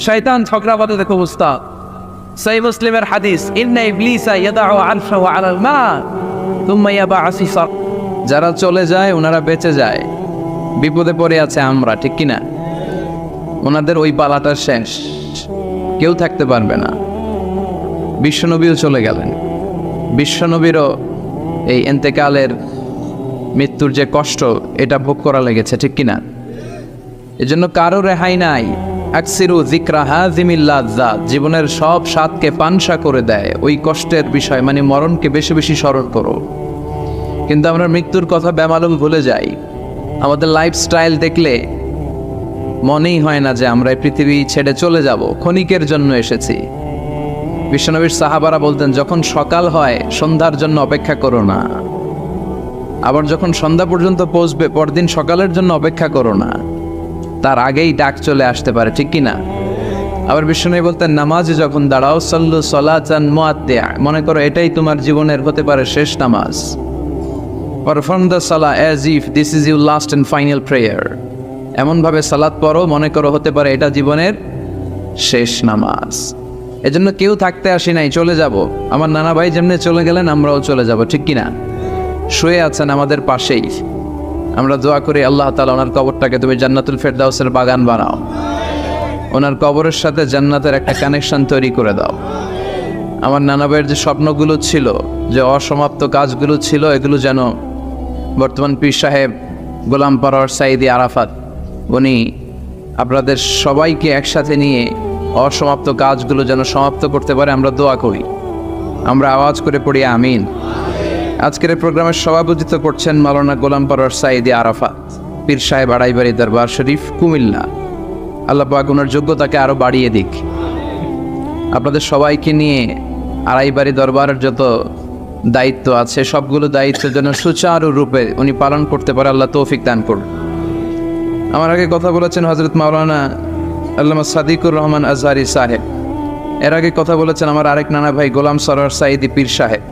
Speaker 1: শয়তান ঝগড়া বাদে দেখো উস্তাদ। সহিহ মুসলিমের হাদিস, ইন্না ইবলিসা ইয়াদাউ আরশাহু আলাল মা তুম্মা ইয়াবআসি। যারা চলে যায় ওনারা বেঁচে যায়, বিপদে পড়ে আছে আমরা, ঠিক কিনা? ওনাদের ওই পালাটা শেষ, কেউ থাকতে পারবে না। বিশ্বনবীও চলে গেলেন, বিশ্বনবীরও এই এন্তেকালের মৃত্যুর যে কষ্ট, এটা ভোগ করা লেগেছে, ঠিক কিনা? এজন্য কারো রেহাই নাই। আকসিরু যিকরা হাযিমিল লাযযাত, জীবনের সব স্বাদকে পানসা করে দেয় ওই কষ্টের বিষয়, মানে মরণকে বেশি বেশি স্মরণ করো। কিন্তু আমরা মৃত্যুর কথা বেমালুম ভুলে যাই। আমাদের লাইফস্টাইল দেখলে মনেই হয় না যে আমরা এই পৃথিবী ছেড়ে চলে যাব, ক্ষণিকের জন্য এসেছি। বিশ্বনবীর সাহাবারা বলতেন, যখন সকাল হয় সন্ধ্যার জন্য অপেক্ষা করো না, আবার যখন সন্ধ্যা পর্যন্ত পৌঁছবে পরদিন সকালের জন্য অপেক্ষা করো না, তার আগেই ডাক চলে আসতে পারে, ঠিক কিনা? আবার বিশ্বনবী বলতেন, নামাজে যখন দাঁড়াও সাল্লু সালাতান মুআত্তিআ, মনে করো এটাই তোমার জীবনের হতে পারে শেষ নামাজ। Perform the Salah as if this is your last and final prayer, এমনভাবে সালাত পড়ো মনে করো হতে পারে এটা জীবনের শেষ নামাজ। এজন্য কেউ থাকতে আসি নাই, চলে যাব। আমার নানা ভাই যেমনি চলে গেলেন আমরাও চলে যাব, ঠিক কিনা? শুয়ে আছেন আমাদের পাশেই, আমরা দোয়া করি আল্লাহ তাআলা ওনার কবরটাকে তুমি জান্নাতুল ফেরদাউসের বাগান বানাও, ওনার কবরের সাথে জান্নাতের একটা কানেকশন তৈরি করে দাও। আমার নানা ভাইয়ের যে স্বপ্নগুলো ছিল, যে অসমাপ্ত কাজগুলো ছিল, এগুলো যেন বর্তমান পীর সাহেব গোলাম পরওয়ার সাঈদী আরাফাত উনি আপনাদের সবাইকে একসাথে নিয়ে অসমাপ্ত কাজগুলো যেন সমাপ্ত করতে পারে, আমরা দোয়া করি। আমরা আওয়াজ করে পড়ি আমিন। আজকের এই প্রোগ্রামের সভাপতিত্ব করছেন মাওলানা গোলাম পরওয়ার সাঈদী আরাফাত, পীর সাহেব আড়াইবাড়ি দরবার শরীফ, কুমিল্লা। আল্লাহ পাক ওনার যোগ্যতাকে আরও বাড়িয়ে দিক। আপনাদের সবাইকে নিয়ে আড়াইবাড়ি দরবারের যত দায়িত্ব আছে সবগুলো দায়িত্বের জন্য সুচারুরূপে উনি পালন করতে পারে, আল্লাহ তৌফিক দান করুন। আমার আগে কথা বলেছেন হযরত মাওলানা আল্লামা সাদিকুর রহমান আজহারি সাহেব, এর আগে কথা বলেছেন আমার আরেক নানা ভাই গোলাম সরওয়ার সাঈদী পীর সাহেব।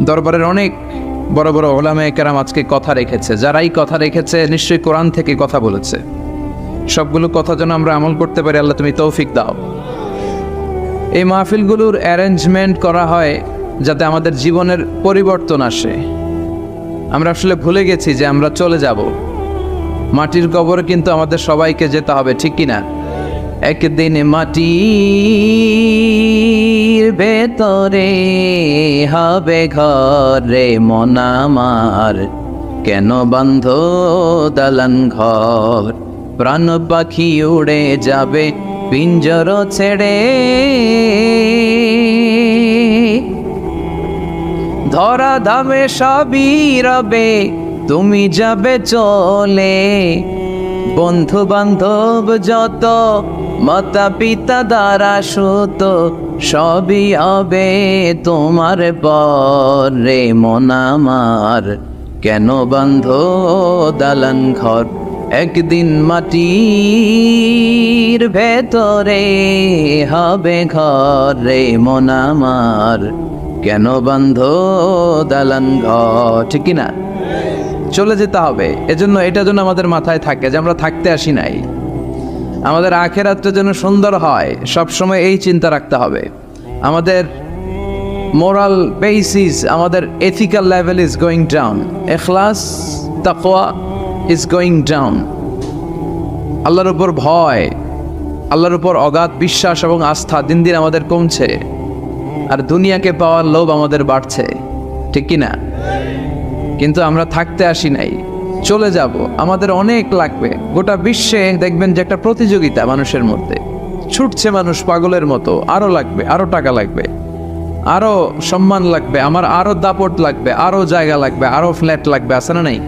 Speaker 1: দরবারের অনেক বড় বড় ওলামায়ে কেরাম আজকে কথা রেখেছে, যারাই কথা রেখেছে নিশ্চয়ই কোরআন থেকে কথা বলেছে। সবগুলো কথা যেন আমরা আমল করতে পারি, আল্লাহ তুমি তৌফিক দাও। এই মাহফিলগুলোর অ্যারেঞ্জমেন্ট করা হয় যাতে আমাদের জীবনের পরিবর্তন আসে। আমরা আসলে ভুলে গেছি যে আমরা চলে যাব, মাটির কবরে কিন্তু আমাদের সবাইকে যেতে হবে, ঠিক কিনা? একদিন মাটির ভেতরে হবে ঘরে মন আমার, কেন বন্ধ দালান ঘর, প্রাণ পাখি উড়ে যাবে পিঞ্জর ছেড়ে, ধরা ধামে সবই রবে তুমি যাবে চলে, বন্ধু বান্ধব যত মাতা পিতা দ্বারা সুত সবই হবে তোমার পরে মন আমার, কেন বন্ধ দালান ঘর, একদিন মাটির ভেতরে হবে ঘরে মন আমার, কেন বন্ধ দালান ঘর, ঠিক কিনা? চলে যেতে হবে। এজন্য এটা যেন আমাদের মাথায় থাকে যে আমরা থাকতে আসি নাই, আমাদের আখিরাতটা যেন সুন্দর হয়, সবসময় এই চিন্তা রাখতে হবে। আমাদের মোরাল বেসিস, আমাদের ethical level is going down, ইখলাস তাকওয়া ইজ গোয়িং ডাউন। আল্লাহর উপর ভয়, আল্লাহর উপর অগাধ বিশ্বাস এবং আস্থা দিন দিন আমাদের কমছে, আর দুনিয়াকে পাওয়ার লোভ আমাদের বাড়ছে, ঠিক কিনা? কিন্তু আমরা থাকতে আসি নাই, চলে যাব। আমাদের অনেক লাগবে। গোটা বিশ্বে দেখবেন যে একটা প্রতিযোগিতা মানুষের মধ্যে, ছুটছে মানুষ পাগলের মতো, আরো লাগবে, আরো টাকা লাগবে, আরো সম্মান লাগবে, আমার আরো দাপট লাগবে, আরো জায়গা লাগবে, আরো ফ্ল্যাট লাগবে, আছে না নাই?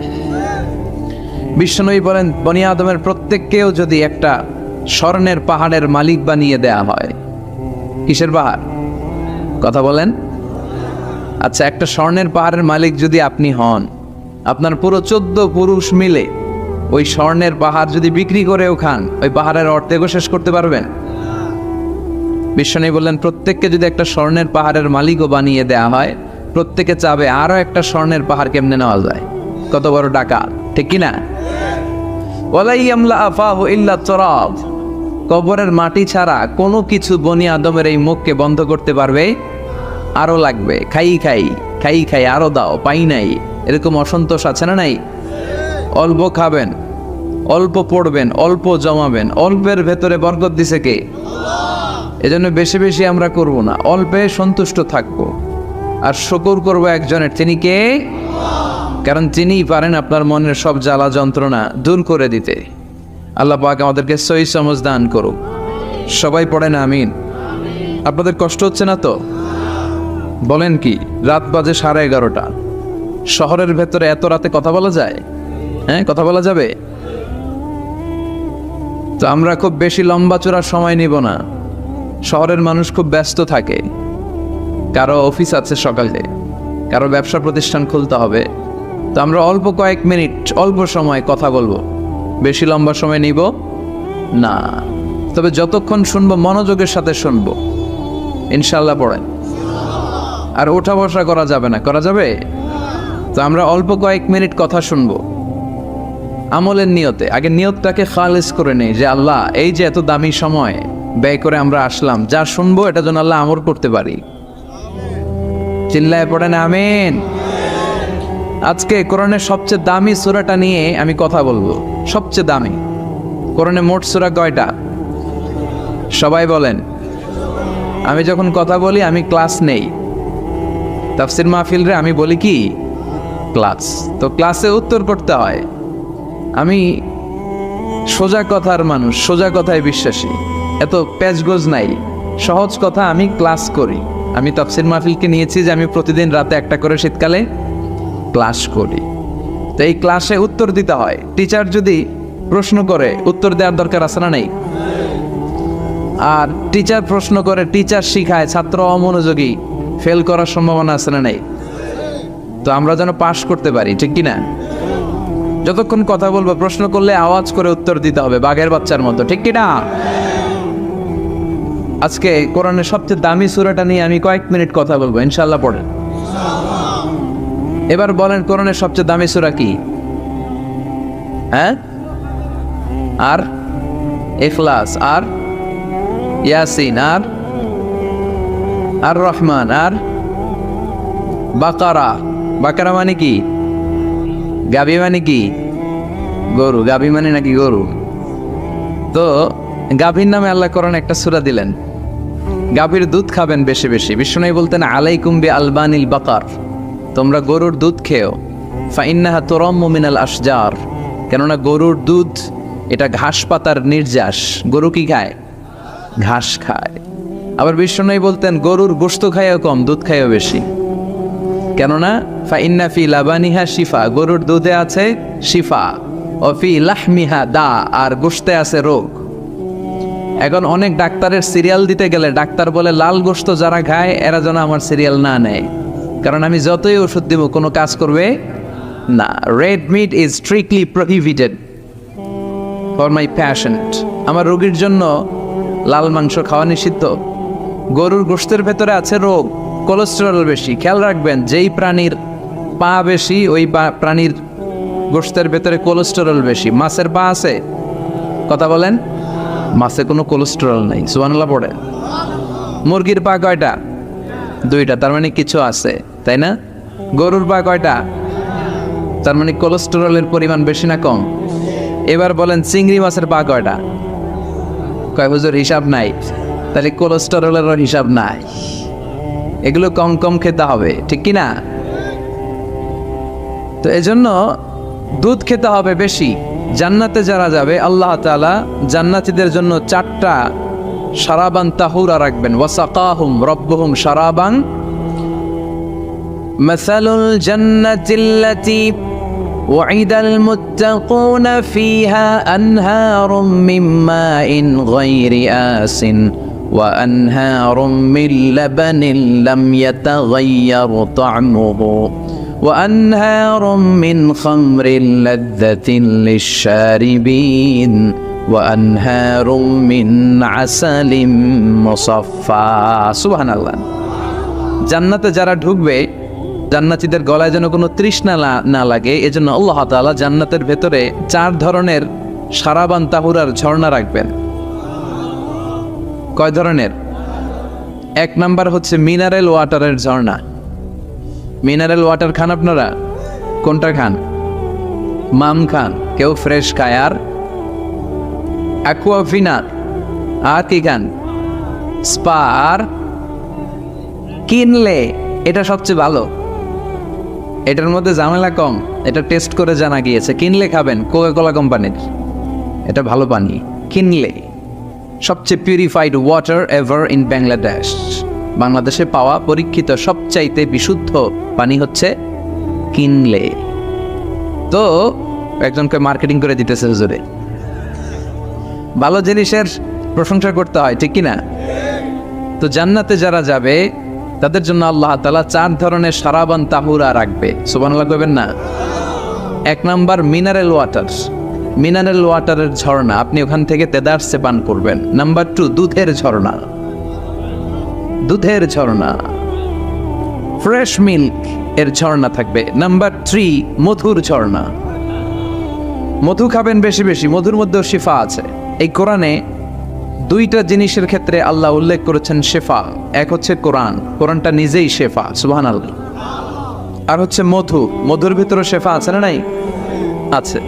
Speaker 1: বিশ্বনবী বলেন বনি আদমের প্রত্যেককেও যদি একটা স্বর্ণের পাহাড়ের মালিক বানিয়ে দেয়া হয়, কিসের পাহাড়? কথা বলেন। আচ্ছা, একটা স্বর্ণের পাহাড়ের মালিক যদি আপনি হন, আপনার পুরো 14 পুরুষ মিলে ওই স্বর্ণের পাহাড় যদি বিক্রি করেও খান, ওই পাহাড়ের অর্ধেকও শেষ করতে পারবেন? বিশ্বনবী বললেন প্রত্যেককে যদি একটা স্বর্ণের পাহাড়ের মালিকও বানিয়ে দেয়া হয়, প্রত্যেকে চাবে আরো একটা স্বর্ণের পাহাড় কেমনে নেওয়া যায়। কত বড় ডাকাত, ঠিক কিনা? ওয়ালাই আমলা আফাহু ইল্লা তুরাব, কবরের মাটি ছাড়া কোনো কিছু বনি আদমের এই মুখকে বন্ধ করতে পারবে? আরো লাগবে, খাই খাই খাই খাই, আরো দাও, পাই নাই, এরকম অসন্তোষ আছে না নাই? অল্প খাবেন, অল্প পড়বেন, অল্প জমাবেন, অল্পের ভেতরে বরকত দিছে কে? এজন্য বেশি বেশি আমরা করব না, অল্পে সন্তুষ্ট থাকবো, আর শুকর করবো একজনের, তিনি কে? কারণ তিনিই পারেন আপনার মনের সব জ্বালা যন্ত্রণা দূর করে দিতে। আল্লাহ পাক আমাদেরকে সহি সমঝ দান করুক। সবাই পড়েন আমিন। আপনাদের কষ্ট হচ্ছে না তো? বলেন কি, রাত বাজে 11:30, শহরের ভেতরে এত রাতে কথা বলা যায়? হ্যাঁ, কথা বলা যাবে? তো আমরা খুব বেশি লম্বা চড়ার সময় নিব না। শহরের মানুষ খুব ব্যস্ত থাকে, কারো অফিস আছে সকালে, কারো ব্যবসা প্রতিষ্ঠান খুলতে হবে। তো আমরা অল্প কয়েক মিনিট, অল্প সময় কথা বলবো, বেশি লম্বা সময় নিব না। তবে যতক্ষণ শুনবো মনোযোগের সাথে শুনবো, ইনশাল্লাহ পড়েন। আর ওঠা বসা করা যাবে না, করা যাবে? তো আমরা অল্প কয়েক মিনিট কথা শুনবো আমলের নিয়তে। আগে নিয়তটাকে খালিস করে নেই যে আল্লাহ, এই যে এত দামি সময় ব্যয় করে আমরা আসলাম, যা শুনবো এটা যেন আল্লাহ আমল করতে পারি। চিল্লায় পড়েন আমিন। আজকে কোরআনের সবচেয়ে দামি সূরাটা নিয়ে আমি কথা বলবো। সবচেয়ে দামি কোরআনে মোট সূরা কয়টা? সবাই বলেন। আমি যখন কথা বলি আমি ক্লাস নেই, তাফসির মাহফিলরে আমি বলি কি ক্লাস। তো ক্লাসে উত্তর করতে হয়। আমি সোজা কথার মানুষ, সোজা কথায় বিশ্বাসী, এত প্যাচগোজ নাই, সহজ কথা আমি ক্লাস করি। আমি তাফসির মাহফিলকে নিয়েছি যে আমি প্রতিদিন রাতে একটা করে শীতকালে ক্লাস করি। তো এই ক্লাসে উত্তর দিতে হয়। টিচার যদি প্রশ্ন করে উত্তর দেওয়ার দরকার আছে না নেই? আর টিচার প্রশ্ন করে, টিচার শিখায়, ছাত্র অমনোযোগী, ফেল করার সম্ভাবনা আছে না নেই? তো আমরা যেন পাশ করতে পারি, ঠিক কি না? যতক্ষণ কথা বলবো প্রশ্ন করলে আওয়াজ করে উত্তর দিতে হবে, বাঘের বাচ্চার মতো, ঠিক কি না? আজকে কোরআনের সবচেয়ে দামি সূরাটা নিয়ে আমি কয়েক মিনিট কথা বলবো, ইনশাআল্লাহ। পড়েন। এবার বলেন কোরআনের সবচেয়ে দামি সূরা কি? হ্যাঁ? আর ইখলাস, আর ইয়াসিন, আর রহমান, আর বাকারা। বাকারা মানে কি? গাবি মানে কি? গরু। গাবি মানে নাকি গরু? তো গাভীর নামে আল্লাহ কোরআন একটা সূরা দিলেন। গাভীর দুধ খাবেন বেশি বেশি। বিষ্ণু বলতেন আলাইকুম বি আলবানিল বাকার, তোমরা গরুর দুধ খেও। ফাইন্নাহা তুরাম্মু মিনাল আশজার, কেননা গরুর দুধ এটা ঘাস পাতার নির্যাস। গরু কি খায়? ঘাস খায়। আবার বিষ্ণু বলতেন গরুর গোশত খায়ও কম, দুধ খায়ও বেশি, কেননা ফাইন্না ফি লাবানিহা শিফা, গরুর দুধে আছে শিফা, ও ফি লাহমিহা দা, আর গোশতে আছে রোগ। এখন অনেক ডাক্তারের সিরিয়াল দিতে গেলে ডাক্তার বলে লাল গোশত যারা খায় এরা যেন আমার সিরিয়াল না নেয়, কারণ আমি যতই ওষুধ দিব কোনো কাজ করবে না। Red meat is strictly prohibited for my patient, আমার রোগীর জন্য লাল মাংস খাওয়া নিষিদ্ধ। গরুর গোশতের ভেতরে আছে রোগ, কোলেস্টেরল বেশি। খেয়াল রাখবেন, যেই প্রাণীর পা বেশি ওই প্রাণীর গোশতের ভেতরে কোলেস্টেরল বেশি। মাছের পা আছে? কথা বলেন। মাছে কোনো কোলেস্টেরল নাই, সুবহানাল্লাহ পড়ে। মুরগির পা কয়টা? দুইটা, তার মানে কিছু আছে, তাই না? গরুর পা কয়টা? তার মানে কোলেস্টেরলের পরিমাণ বেশি না কম? এবার বলেন চিংড়ি মাছের পা কয়টা? কয় হুজুর হিসাব নাই। তাহলে কোলেস্টেরলেরও হিসাব নাই। এগুলো কম কম খেতে হবে, ঠিক কি না? তো এজন্য দুধ খেতে হবে বেশি। জান্নাতে যারা যাবে আল্লাহ তাআলা জান্নাতীদের জন্য 4টা শারাবান তাহুরা রাখবেন। ওয়াসাকাহুম রাব্বুহুম শারাবান মাসালুল জান্নাতিল্লাতী ওয়াইদাল মুত্তাকুনা ফিহা আনহারুম মিন মাইন গায়রি আসিন ওয়া আনহারুম মিন লাবানিন লাম ইয়াতাগায়্যার তা'মুহু وأنهار من خمر لذة للشاربين وأنهار من عسل مصفى سبحان الله। জান্নাতে যারা ঢুকবে জান্নাতীদের গলায় যেন কোনো তৃষ্ণা না লাগে, এজন্য আল্লাহ তাআলা জান্নাতের ভেতরে 4 ধরনের শারাবান তাহুরার ঝর্ণা রাখবেন। কয় ধরনের? 1 নাম্বার হচ্ছে মিনারেল ওয়াটারের ঝর্ণা। মিনারেল ওয়াটার খান আপনারা? কোনটা খান? মাম খান, কেউ ফ্রেশ খায়। আর অ্যাকুয়াফিনা, আর কি খান? স্পা। আর কিনলে, এটা সবচেয়ে ভালো, এটার মধ্যে ঝামেলা কম, এটা টেস্ট করে জানা গিয়েছে। কিনলে খাবেন কোকা-কোলা কোম্পানির, এটা ভালো পানি। কিনলে সবচেয়ে purified water ever in Bangladesh. বাংলাদেশে পাওয়া পরীক্ষিত সবচাইতে বিশুদ্ধ পানি হচ্ছে কিনলে। তো একজনকে মার্কেটিং করে দিতেছে হুজুরে। ভালো জিনিসের প্রশংসা করতে হয়, ঠিক কি না? তো জান্নাতে যারা যাবে তাদের জন্য আল্লাহ তাআলা 4 ধরনের শারাবান তাহুরা রাখবে। সুবহানাল্লাহ কইবেন না? 1 নাম্বার মিনারেল ওয়াটার, মিনারেল ওয়াটারের ঝর্ণা, আপনি ওখান থেকে তেদারসে পান করবেন। নাম্বার 2 দুধের ঝর্ণা, দুধের ঝর্ণা, ফ্রেশ মিল্ক এর ঝর্ণা থাকবে। নাম্বার 3 মধুর ঝর্ণা, মধু খাবেন বেশি বেশি, মধুর মধ্যেও শিফা আছে। এই কোরআনে 2টা জিনিসের ক্ষেত্রে আল্লাহ উল্লেখ করেছেন শেফা। এক হচ্ছে কোরআন, কোরআনটা নিজেই শেফা, সুবহানাল্লাহ। আর হচ্ছে মধু, মধুর ভিতরে শেফা আছে না নাই? আছে।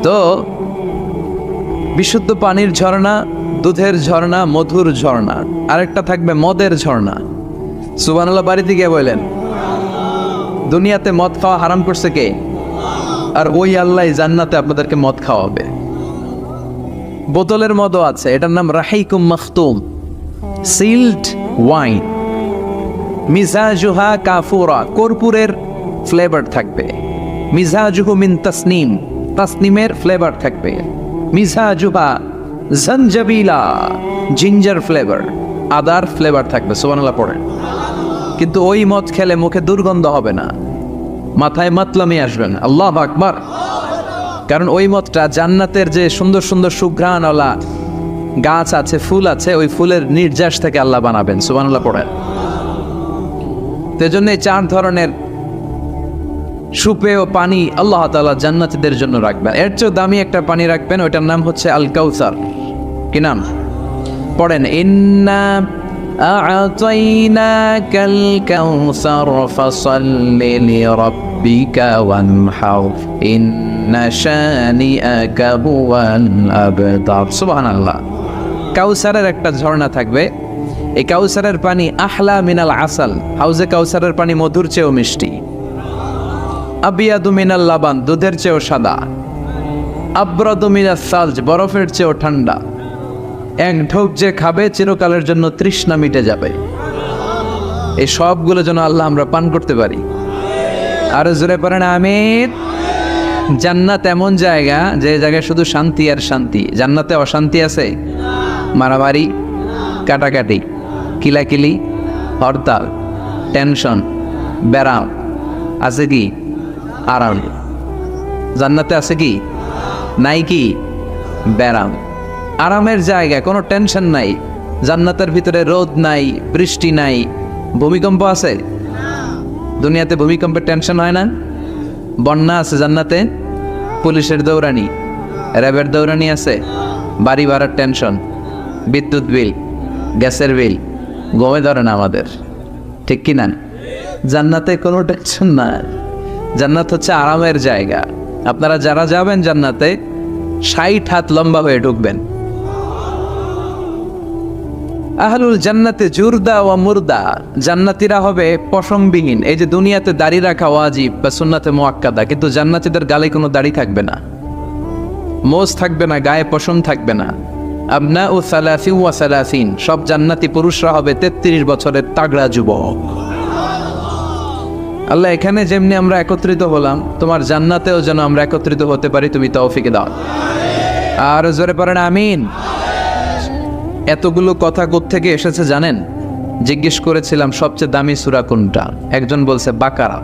Speaker 1: তো বিশুদ্ধ পানির ঝর্ণা, দুধের ঝর্ণা, মধুর ঝর্ণা, আরেকটা থাকবে মদের ঝর্ণা। সুবহানাল্লাহ বাড়িতে গিয়ে বললেন, দুনিয়াতে মদ খাওয়া হারাম করছে কে? আর ওই আল্লাহ জান্নাতে আপনাদেরকে মদ খাওয়াবে। বোতলের মদও আছে, এটার নাম রাহিকুম মাখতুম, সিল্ড ওয়াইন। মিজাজুহা কাফুরা, কর্পূরের ফ্লেভার থাকবে। মিজাজুহু মিন তাসনিম, তাসনিমের ফ্লেভার থাকবে। মিজাজুহা জানজাবিলা, জিঞ্জার ফ্লেভার, আদার ফ্লেভার থাকবে। সুবহানাল্লাহ পড়েন। কিন্তু ওই মদ খেলে মুখে দুর্গন্ধ হবে না, মাথায় মাতলামি আসবে না। আল্লাহু আকবার। কারণ ওই মদটা জান্নাতের যে সুন্দর সুন্দর সুঘ্রাণওয়ালা গাছ আছে, ফুল আছে, ওই ফুলের নির্যাস থেকে আল্লাহ বানাবেন। সুবহানাল্লাহ পড়েন। সেজন্য এই 4 ধরনের সুপেয় পানি আল্লাহ তাআলা জান্নাতীদের জন্য রাখবেন। এর চেয়ে দামি একটা পানি রাখবেন, ওইটার নাম হচ্ছে আল কাউসার। কি নাম? পড়েন, ইন্না আ'তাইনাকাল কাউসার ফাসাল্লি লিরাব্বিকা ওয়ানহার ইন্না শানিআকা হুয়াল আবতার। সুবহানাল্লাহ। কাউসারের একটা ঝর্ণা থাকবে। এই কাউসারের পানি আহলা মিনাল আসাল, হাউজে কাউসারের পানি মধুর চেয়েও মিষ্টি। আবিয়াদু মিনাল লাবান, দুধের চেয়েও সাদা। আবরাদু মিনাস সালজ, বরফের চেয়েও ঠান্ডা। এক ঢোক যে খাবে চিরকালের জন্য তৃষ্ণা মিটে যাবে। এই সবগুলো যেন আল্লাহ আমরা পান করতে পারি। আর জোরে পড়েন আমিন। জান্নাত এমন জায়গা, যে জায়গায় শুধু শান্তি আর শান্তি। জান্নাতে অশান্তি আছে? মারামারি, কাটাকাটি, কিলাকিলি, হরতাল, টেনশন, ব্যারাম আছে কি? আরাম। জান্নাতে আছে কি? নাই কি? ব্যারাম। আরামের জায়গা, কোনো টেনশন নাই। জান্নাতের ভিতরে রোদ নাই, বৃষ্টি নাই, ভূমিকম্প আছে? দুনিয়াতে ভূমিকম্পের টেনশন হয় না? বন্যা আছে জান্নাতে? পুলিশের দৌড়ানি, র্যাবের দৌড়ানি আছে? বাড়ি ভাড়ার টেনশন, বিদ্যুৎ বিল, গ্যাসের বিল, গমে ধরে না আমাদের, ঠিক কি না? জান্নাতে কোনো টেনশন নাই। জান্নাত হচ্ছে আরামের জায়গা। আপনারা যারা যাবেন জান্নাতে 60 হাত লম্বা হয়ে ঢুকবেন। আহলুল জান্নাতে জুরদা ওয়া মুরদা, জান্নাতীরা হবে পশমবিহীন। এই যে দুনিয়াতে দাড়ি রাখা ওয়াজিব বা সুন্নাতে মুআক্কাদা, কিন্তু জান্নাতীদের গালে কোনো দাড়ি থাকবে না, মোজ থাকবে না, গায়ে পশম থাকবে না। আবনাউ সালাসিন ওয়া সালাসিন, সব জান্নাতি পুরুষরা হবে 33 বছরের তাগড়া যুবক। আল্লাহ, এখানে যেমনি আমরা একত্রিত হলাম, তোমার জান্নাতেও যেন আমরা একত্রিত হতে পারি, তুমি তৌফিক দাও। আর জোরে পড়েন আমিন। এতগুলো কথা কোত্থেকে এসেছে জানেন? জিজ্ঞেস করেছিলাম সবচেয়ে দামি সূরা কোনটা? একজন বলছে বাকারা।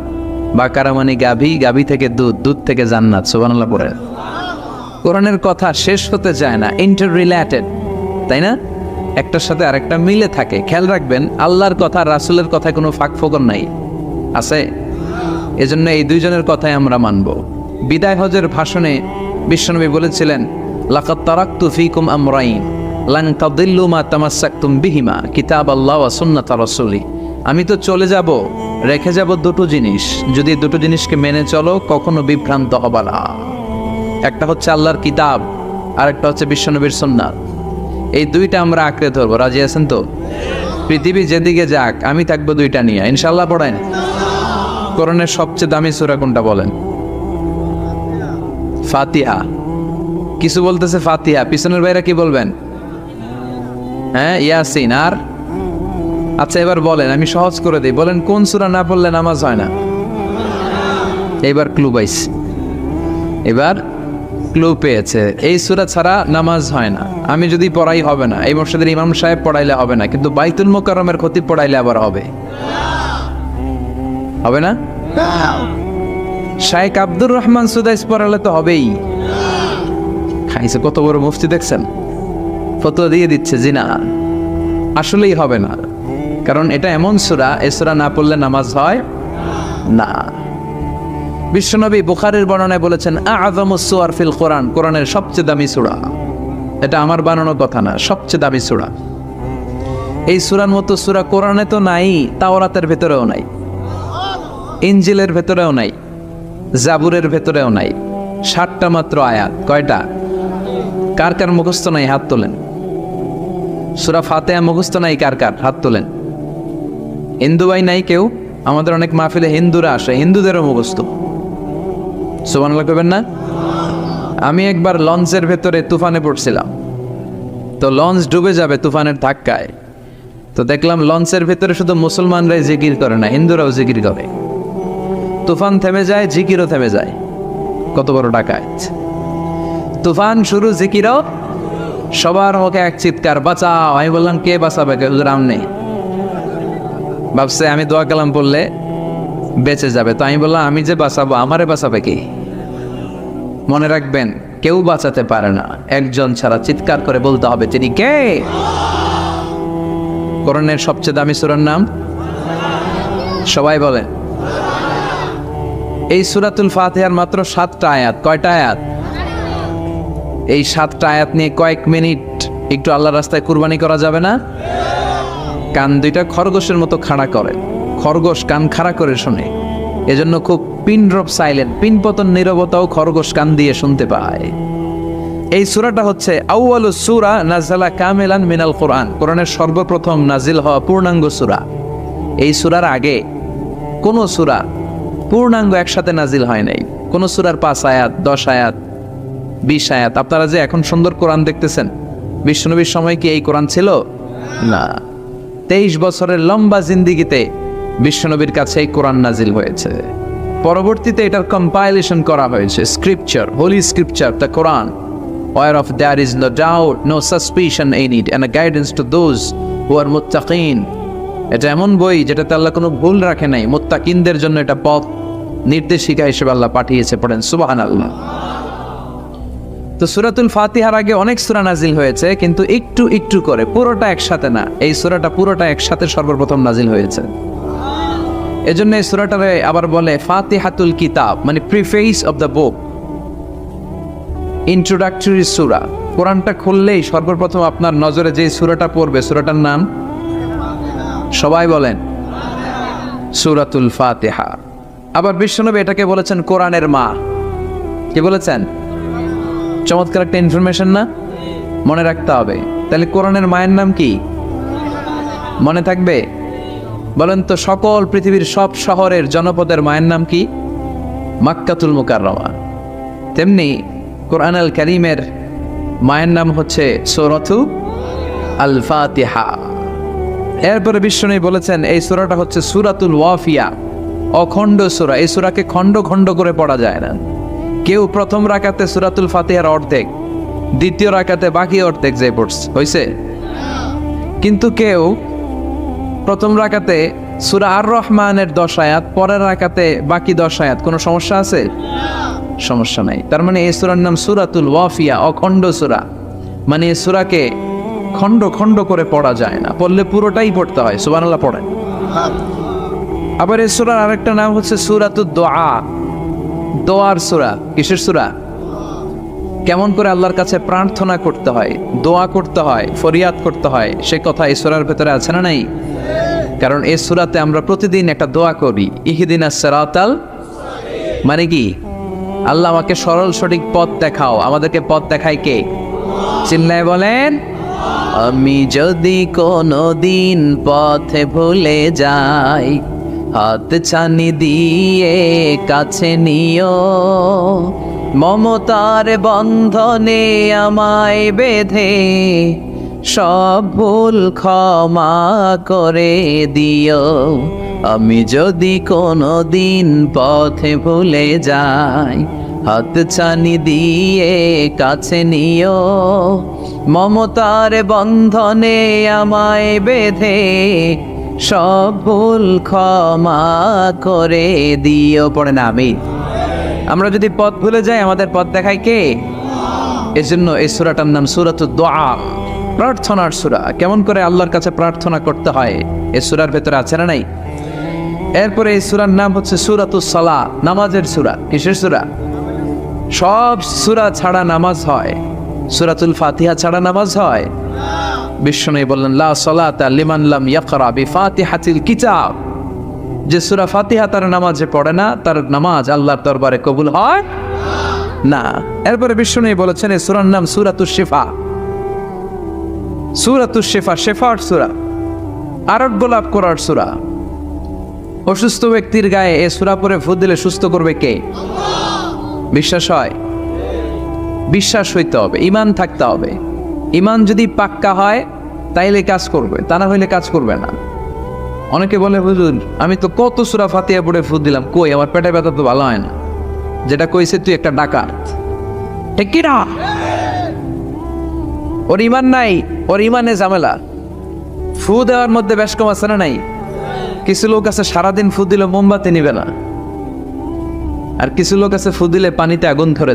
Speaker 1: বাকারা মানে গাভী, গাভী থেকে দুধ, দুধ থেকে জান্নাত। সুবহানাল্লাহ পড়ে। কোরআনের কথা শেষ হতে চায় না, ইন্টার রিলেটেড, তাই না? একটার সাথে আরেকটা মিলে থাকে। খেয়াল রাখবেন, আল্লাহর কথা রাসূলের কথায় কোনো ফাঁক ফোকর নাই, আছে? এজন্য এই দুইজনের কথাই আমরা মানব। বিদায় হজের ভাষণে বিশ্বনবী বলেছিলেন, লাকাদ তারাকতু ফীকুম আমরাইন লান তাদিল্লু মা তামাসসাকতুম বিহিমা কিতাবাল্লাহ ওয়া সুন্নাতা রাসূলি। আমি তো চলে যাব, রেখে যাব দুটো জিনিস, যদি দুটো জিনিসকে মেনে চলো কখনো বিভ্রান্ত হবে না। একটা হচ্ছে আল্লাহর কিতাব, আর একটা হচ্ছে বিশ্বনবীর সুন্নাত। এই দুইটা আমরা আঁকড়ে ধরবো। রাজি আছেন তো? পৃথিবী যেদিকে যাক, আমি থাকবো দুইটা নিয়ে, ইনশাআল্লাহ। পড়েন, কোরআনের সবচেয়ে দামি সূরা কোনটা বলেন? ফাতিহা। কিছু বলতেছে ফাতিহা, পিছনের ভাইরা কি বলবেন? হ্যাঁ, ইয়াসিন। আর আচ্ছা, এবার বলেন, আমি সহজ করে দিই, বলেন কোন সূরা না পড়লে নামাজ হয় না? এবার ক্লু পাইছে, এবার ক্লু পেয়েছে। এই সূরা ছাড়া নামাজ হয় না। আমি যদি পড়াই হবে না, এই মসজিদের ইমাম সাহেব পড়াইলে হবে না, কিন্তু বাইতুল মুকাররমের খতিব পড়াইলে আবার হবে। হবে না? শাইখ আব্দুর রহমান সুদাইস পড়ালে তো হবেই। খাইছে কত বড় মুফতি দেখছেন, ফতোয়া দিয়ে দিচ্ছে জি না, আসলেই হবে না। কারণ এটা এমন সূরা, এই সূরা না পড়লে নামাজ হয় না। বিশ্বনবী বুখারীর বর্ণনায় বলেছেন, আ'যামুস সুওয়ার ফিল কোরআন, কোরআনের সবচেয়ে দামি সূরা। এটা আমার বানানো কথা না, সবচেয়ে দামি সূরা। এই সূরার মতো সূরা কোরআনে তো নাই, তাওরাতের ভেতরেও নাই। ইনজিলের ভেতরেও নাই, জাবুরের ভেতরেও নাই। 60টা মাত্র আয়াত। কয়টা? কার কার মুখস্থ নাই হাত তোলেন। সূরা ফাতিহা মুখস্থ নাই কার কার হাত তোলেন। হিন্দু ভাই নাই কেউ? আমাদের অনেক মাহফিলে হিন্দুরা আসে, হিন্দুদেরও মুখস্থ। সুবহানাল্লাহ কইবেন না? আমি একবার লঞ্চের ভেতরে তুফানে পড়ছিলাম, তো লঞ্চ ডুবে যাবে তুফানের ধাক্কায়। তো দেখলাম লঞ্চের ভেতরে শুধু মুসলমানরাই জিকির করে না, হিন্দুরাও জিকির করে। তুফান থেমে যায়, জিকিরও থেমে যায়। কত বড় ডাকাত! তুফান শুরু, জিকিরও। সবার মুখে এক চিৎকার, বাঁচাও। আমি বললাম কে বাঁচাবে? হুজুর আমনে। ভাবছে আমি দোয়া কালাম পড়লে বেঁচে যাবে, তো আমি বললাম আমি যে বাঁচাবো, আমারে বাঁচাবে কি? মনে রাখবেন, কেউ বাঁচাতে পারে না, একজন ছাড়া। চিৎকার করে বলতে হবে তিনি কে। কোরআনের সবচেয়ে দামি সূরার নাম সবাই বলেন। এই সূরাতুল ফাতিহার মাত্র 7টা আয়াত। কয়টা আয়াত? এই 7টা আয়াত নিয়ে কয়েক মিনিট একটু আল্লাহর রাস্তায় কুরবানি করা যাবে না? কান দুইটা খরগোশের মতো খাড়া করে, খরগোশ কান খাড়া করে শোনে, এজন্য খুব পিন ড্রপ সাইলেন্ট, পিন পতন নীরবতাও খরগোশ কান দিয়ে শুনতে পায়। এই সূরাটা হচ্ছে আউয়ালু সূরা নাযালা কামিলান মিনাল কোরআন, কোরআনের সর্বপ্রথম নাজিল হওয়া পূর্ণাঙ্গ সূরা। এই সূরার আগে কোন সূরা পূর্ণাঙ্গ একসাথে নাজিল হয় নাই। কোন সূরার 5 আয়াত, 10 আয়াত, 20 আয়াত। আপনারা যে এখন সুন্দর কোরআন দেখতেছেন, বিশ্বনবীর সময় কি এই কোরআন ছিল? না। 23 বছরের লম্বা জিন্দিগিতে বিশ্বনবীর কাছে এই কোরআন নাজিল হয়েছে। পরবর্তীতে এটার কম্পাইলেশন করা হয়েছে, scripture, holy scripture, the Quran, whereof there is no doubt, no suspicion in it, and a guidance to those who are muttaqin. এটা এমন বই যেটাতে আল্লাহ কোনো ভুল রাখে নাই, মুত্তাকিনদের জন্য এটা পথ নির্দেশিকা হিসেবে আল্লাহ পাঠিয়েছে। পড়েন সুবহানাল্লাহ। তো সূরাতুল ফাতিহার আগে অনেক সূরা নাজিল হয়েছে, কিন্তু একটু একটু করে, পুরোটা একসাথে না। এই সূরাটা পুরোটা একসাথে সর্বপ্রথম নাজিল হয়েছে। এজন্য এই সূরাটারে আবার বলে ফাতিহাতুল কিতাব, মানে preface of the book, introductory সূরা। কোরআনটা খুললেই সর্বপ্রথম আপনার নজরে যে সূরাটা পড়বে, সূরাটার নাম সবাই বলেন সূরাতুল ফাতিহা। আবার বিশ্বনবী এটাকে বলেছেন কোরআনের মা। কি বলেছেন? চমৎকার একটা ইনফরমেশন না? মনে রাখতে হবে। তাহলে কোরআনের মায়ের নাম কি? মনে থাকবে? বলেন তো, সকল পৃথিবীর সব শহরের জনপদের মায়ের নাম কি? মাক্কাতুল মুকাররমা। তেমনি কোরআন আল কারীমের মায়ের নাম হচ্ছে সূরাতু আল ফাতিহা। এরপরে বিশ্বনবী বলেছেন এই সূরাটা হচ্ছে সূরাতুল ওয়াফিয়া, অখণ্ড সূরা। এই সূরাকে খণ্ড খণ্ড করে পড়া যায় না। কেউ প্রথম রাকাতে সূরাতুল ফাতিহার অর্ধেক, দ্বিতীয় রাকাতে বাকি অর্ধেক যে পড়ছে হইছে। কিন্তু কেউ প্রথম রাকাতে সূরা আর রহমানের 10 আয়াত, পরের রাকাতে বাকি 10 আয়াত। কোনো সমস্যা আছে? সমস্যা নাই। তার মানে এই সূরার নাম সূরাতুল ওয়াফিয়া, অখণ্ড সূরা। মানে এই সূরাকে খণ্ড খণ্ড করে পড়া যায় না, পড়লে পুরোটাই পড়তে হয়। সুবহানাল্লাহ পড়েন। আবার এই সূরার আরেকটা নাম হচ্ছে সূরাতুদ দুআ, দোয়ার সূরা। কিসের সূরা? কেমন করে আল্লাহর কাছে প্রার্থনা করতে হয়, দোয়া করতে হয়, ফরিয়াদ করতে হয়, সে কথা এই সূরার ভেতরে আছে না নাই? কারণ এই সূরাতে আমরা প্রতিদিন একটা দোয়া করি, ইহদিনাস সিরাতাল, মানে কি? আল্লাহ আমাকে সরল সঠিক পথ দেখাও। আমাদেরকে পথ দেখায় কে? চিল্লায় বলেন। আমি যদি কোনো দিন পথে ভুলে যাই, হাত ছানি দিয়ে কাছে নিও, মমতার বন্ধনে আমায় বেঁধে সব ভুল ক্ষমা করে দিও। আমি যদি কোনো দিন পথে ভুলে যাই, হাত ছানি দিয়ে কাছে নিও, মমতার বন্ধনে আমায় বেঁধে সব ভুল ক্ষমা করে দিও। পড়ে না আমি। আমরা যদি পথ ভুলে যাই, আমাদের পথ দেখায় কে? এজন্য এই সূরাটার নাম সূরাতুদ দুআ, প্রার্থনার সূরা। কেমন করে আল্লাহর কাছে প্রার্থনা করতে হয় এই সূরার ভেতরে আছে না নাই? এরপরে এই সূরার নাম হচ্ছে সূরাতুস সালাহ, নামাজের সূরা। কিসের সূরা? সব সূরা ছাড়া নামাজ হয়, সূরাতুল ফাতিহা ছাড়া নামাজ হয়? বিশ্বনবী বললেন লা সালাতা লিমান লাম ইয়াকরা বিফাতিহাতিল কিতাব। যে সূরা ফাতিহা তার নামাজে পড়ে না, তার নামাজ আল্লাহর দরবারে কবুল হয় না। এরপরে বিষ্ণু বলেছেন এই সূরার নাম সূরাতুশ শিফা। সূরাতুশ শিফা, শেফার সূরা, আরোগ্য লাভ করার সূরা। অসুস্থ ব্যক্তির গায়ে এই সূরা পড়ে ফু দিলে সুস্থ করবে কে? বিশ্বাস হয়? বিশ্বাস হইতে হবে, ঈমান থাকতে হবে। ঈমান যদি পাক্কা হয় তাইলে কাজ করবে, তা না হইলে কাজ করবে না। অনেকে বলে হুজুর আমি তো কত সূরা ফাতিহা পড়ে ফু দিলাম, কই আমার পেটে ব্যথা তো ভালো হয় না। যেটা কইছে তুই একটা ডাকাত, ঠিক কি না? ওর ঈমান নাই, ওর ঈমানে ঝামেলা। ফু দেওয়ার মধ্যে বেশ কম আছে না নাই? কিছু লোক আছে সারাদিন ফু দিলে মোমবাতি নিবে না, আর কিছু লোক আছে ফু দিলে পানিতে আগুন ধরে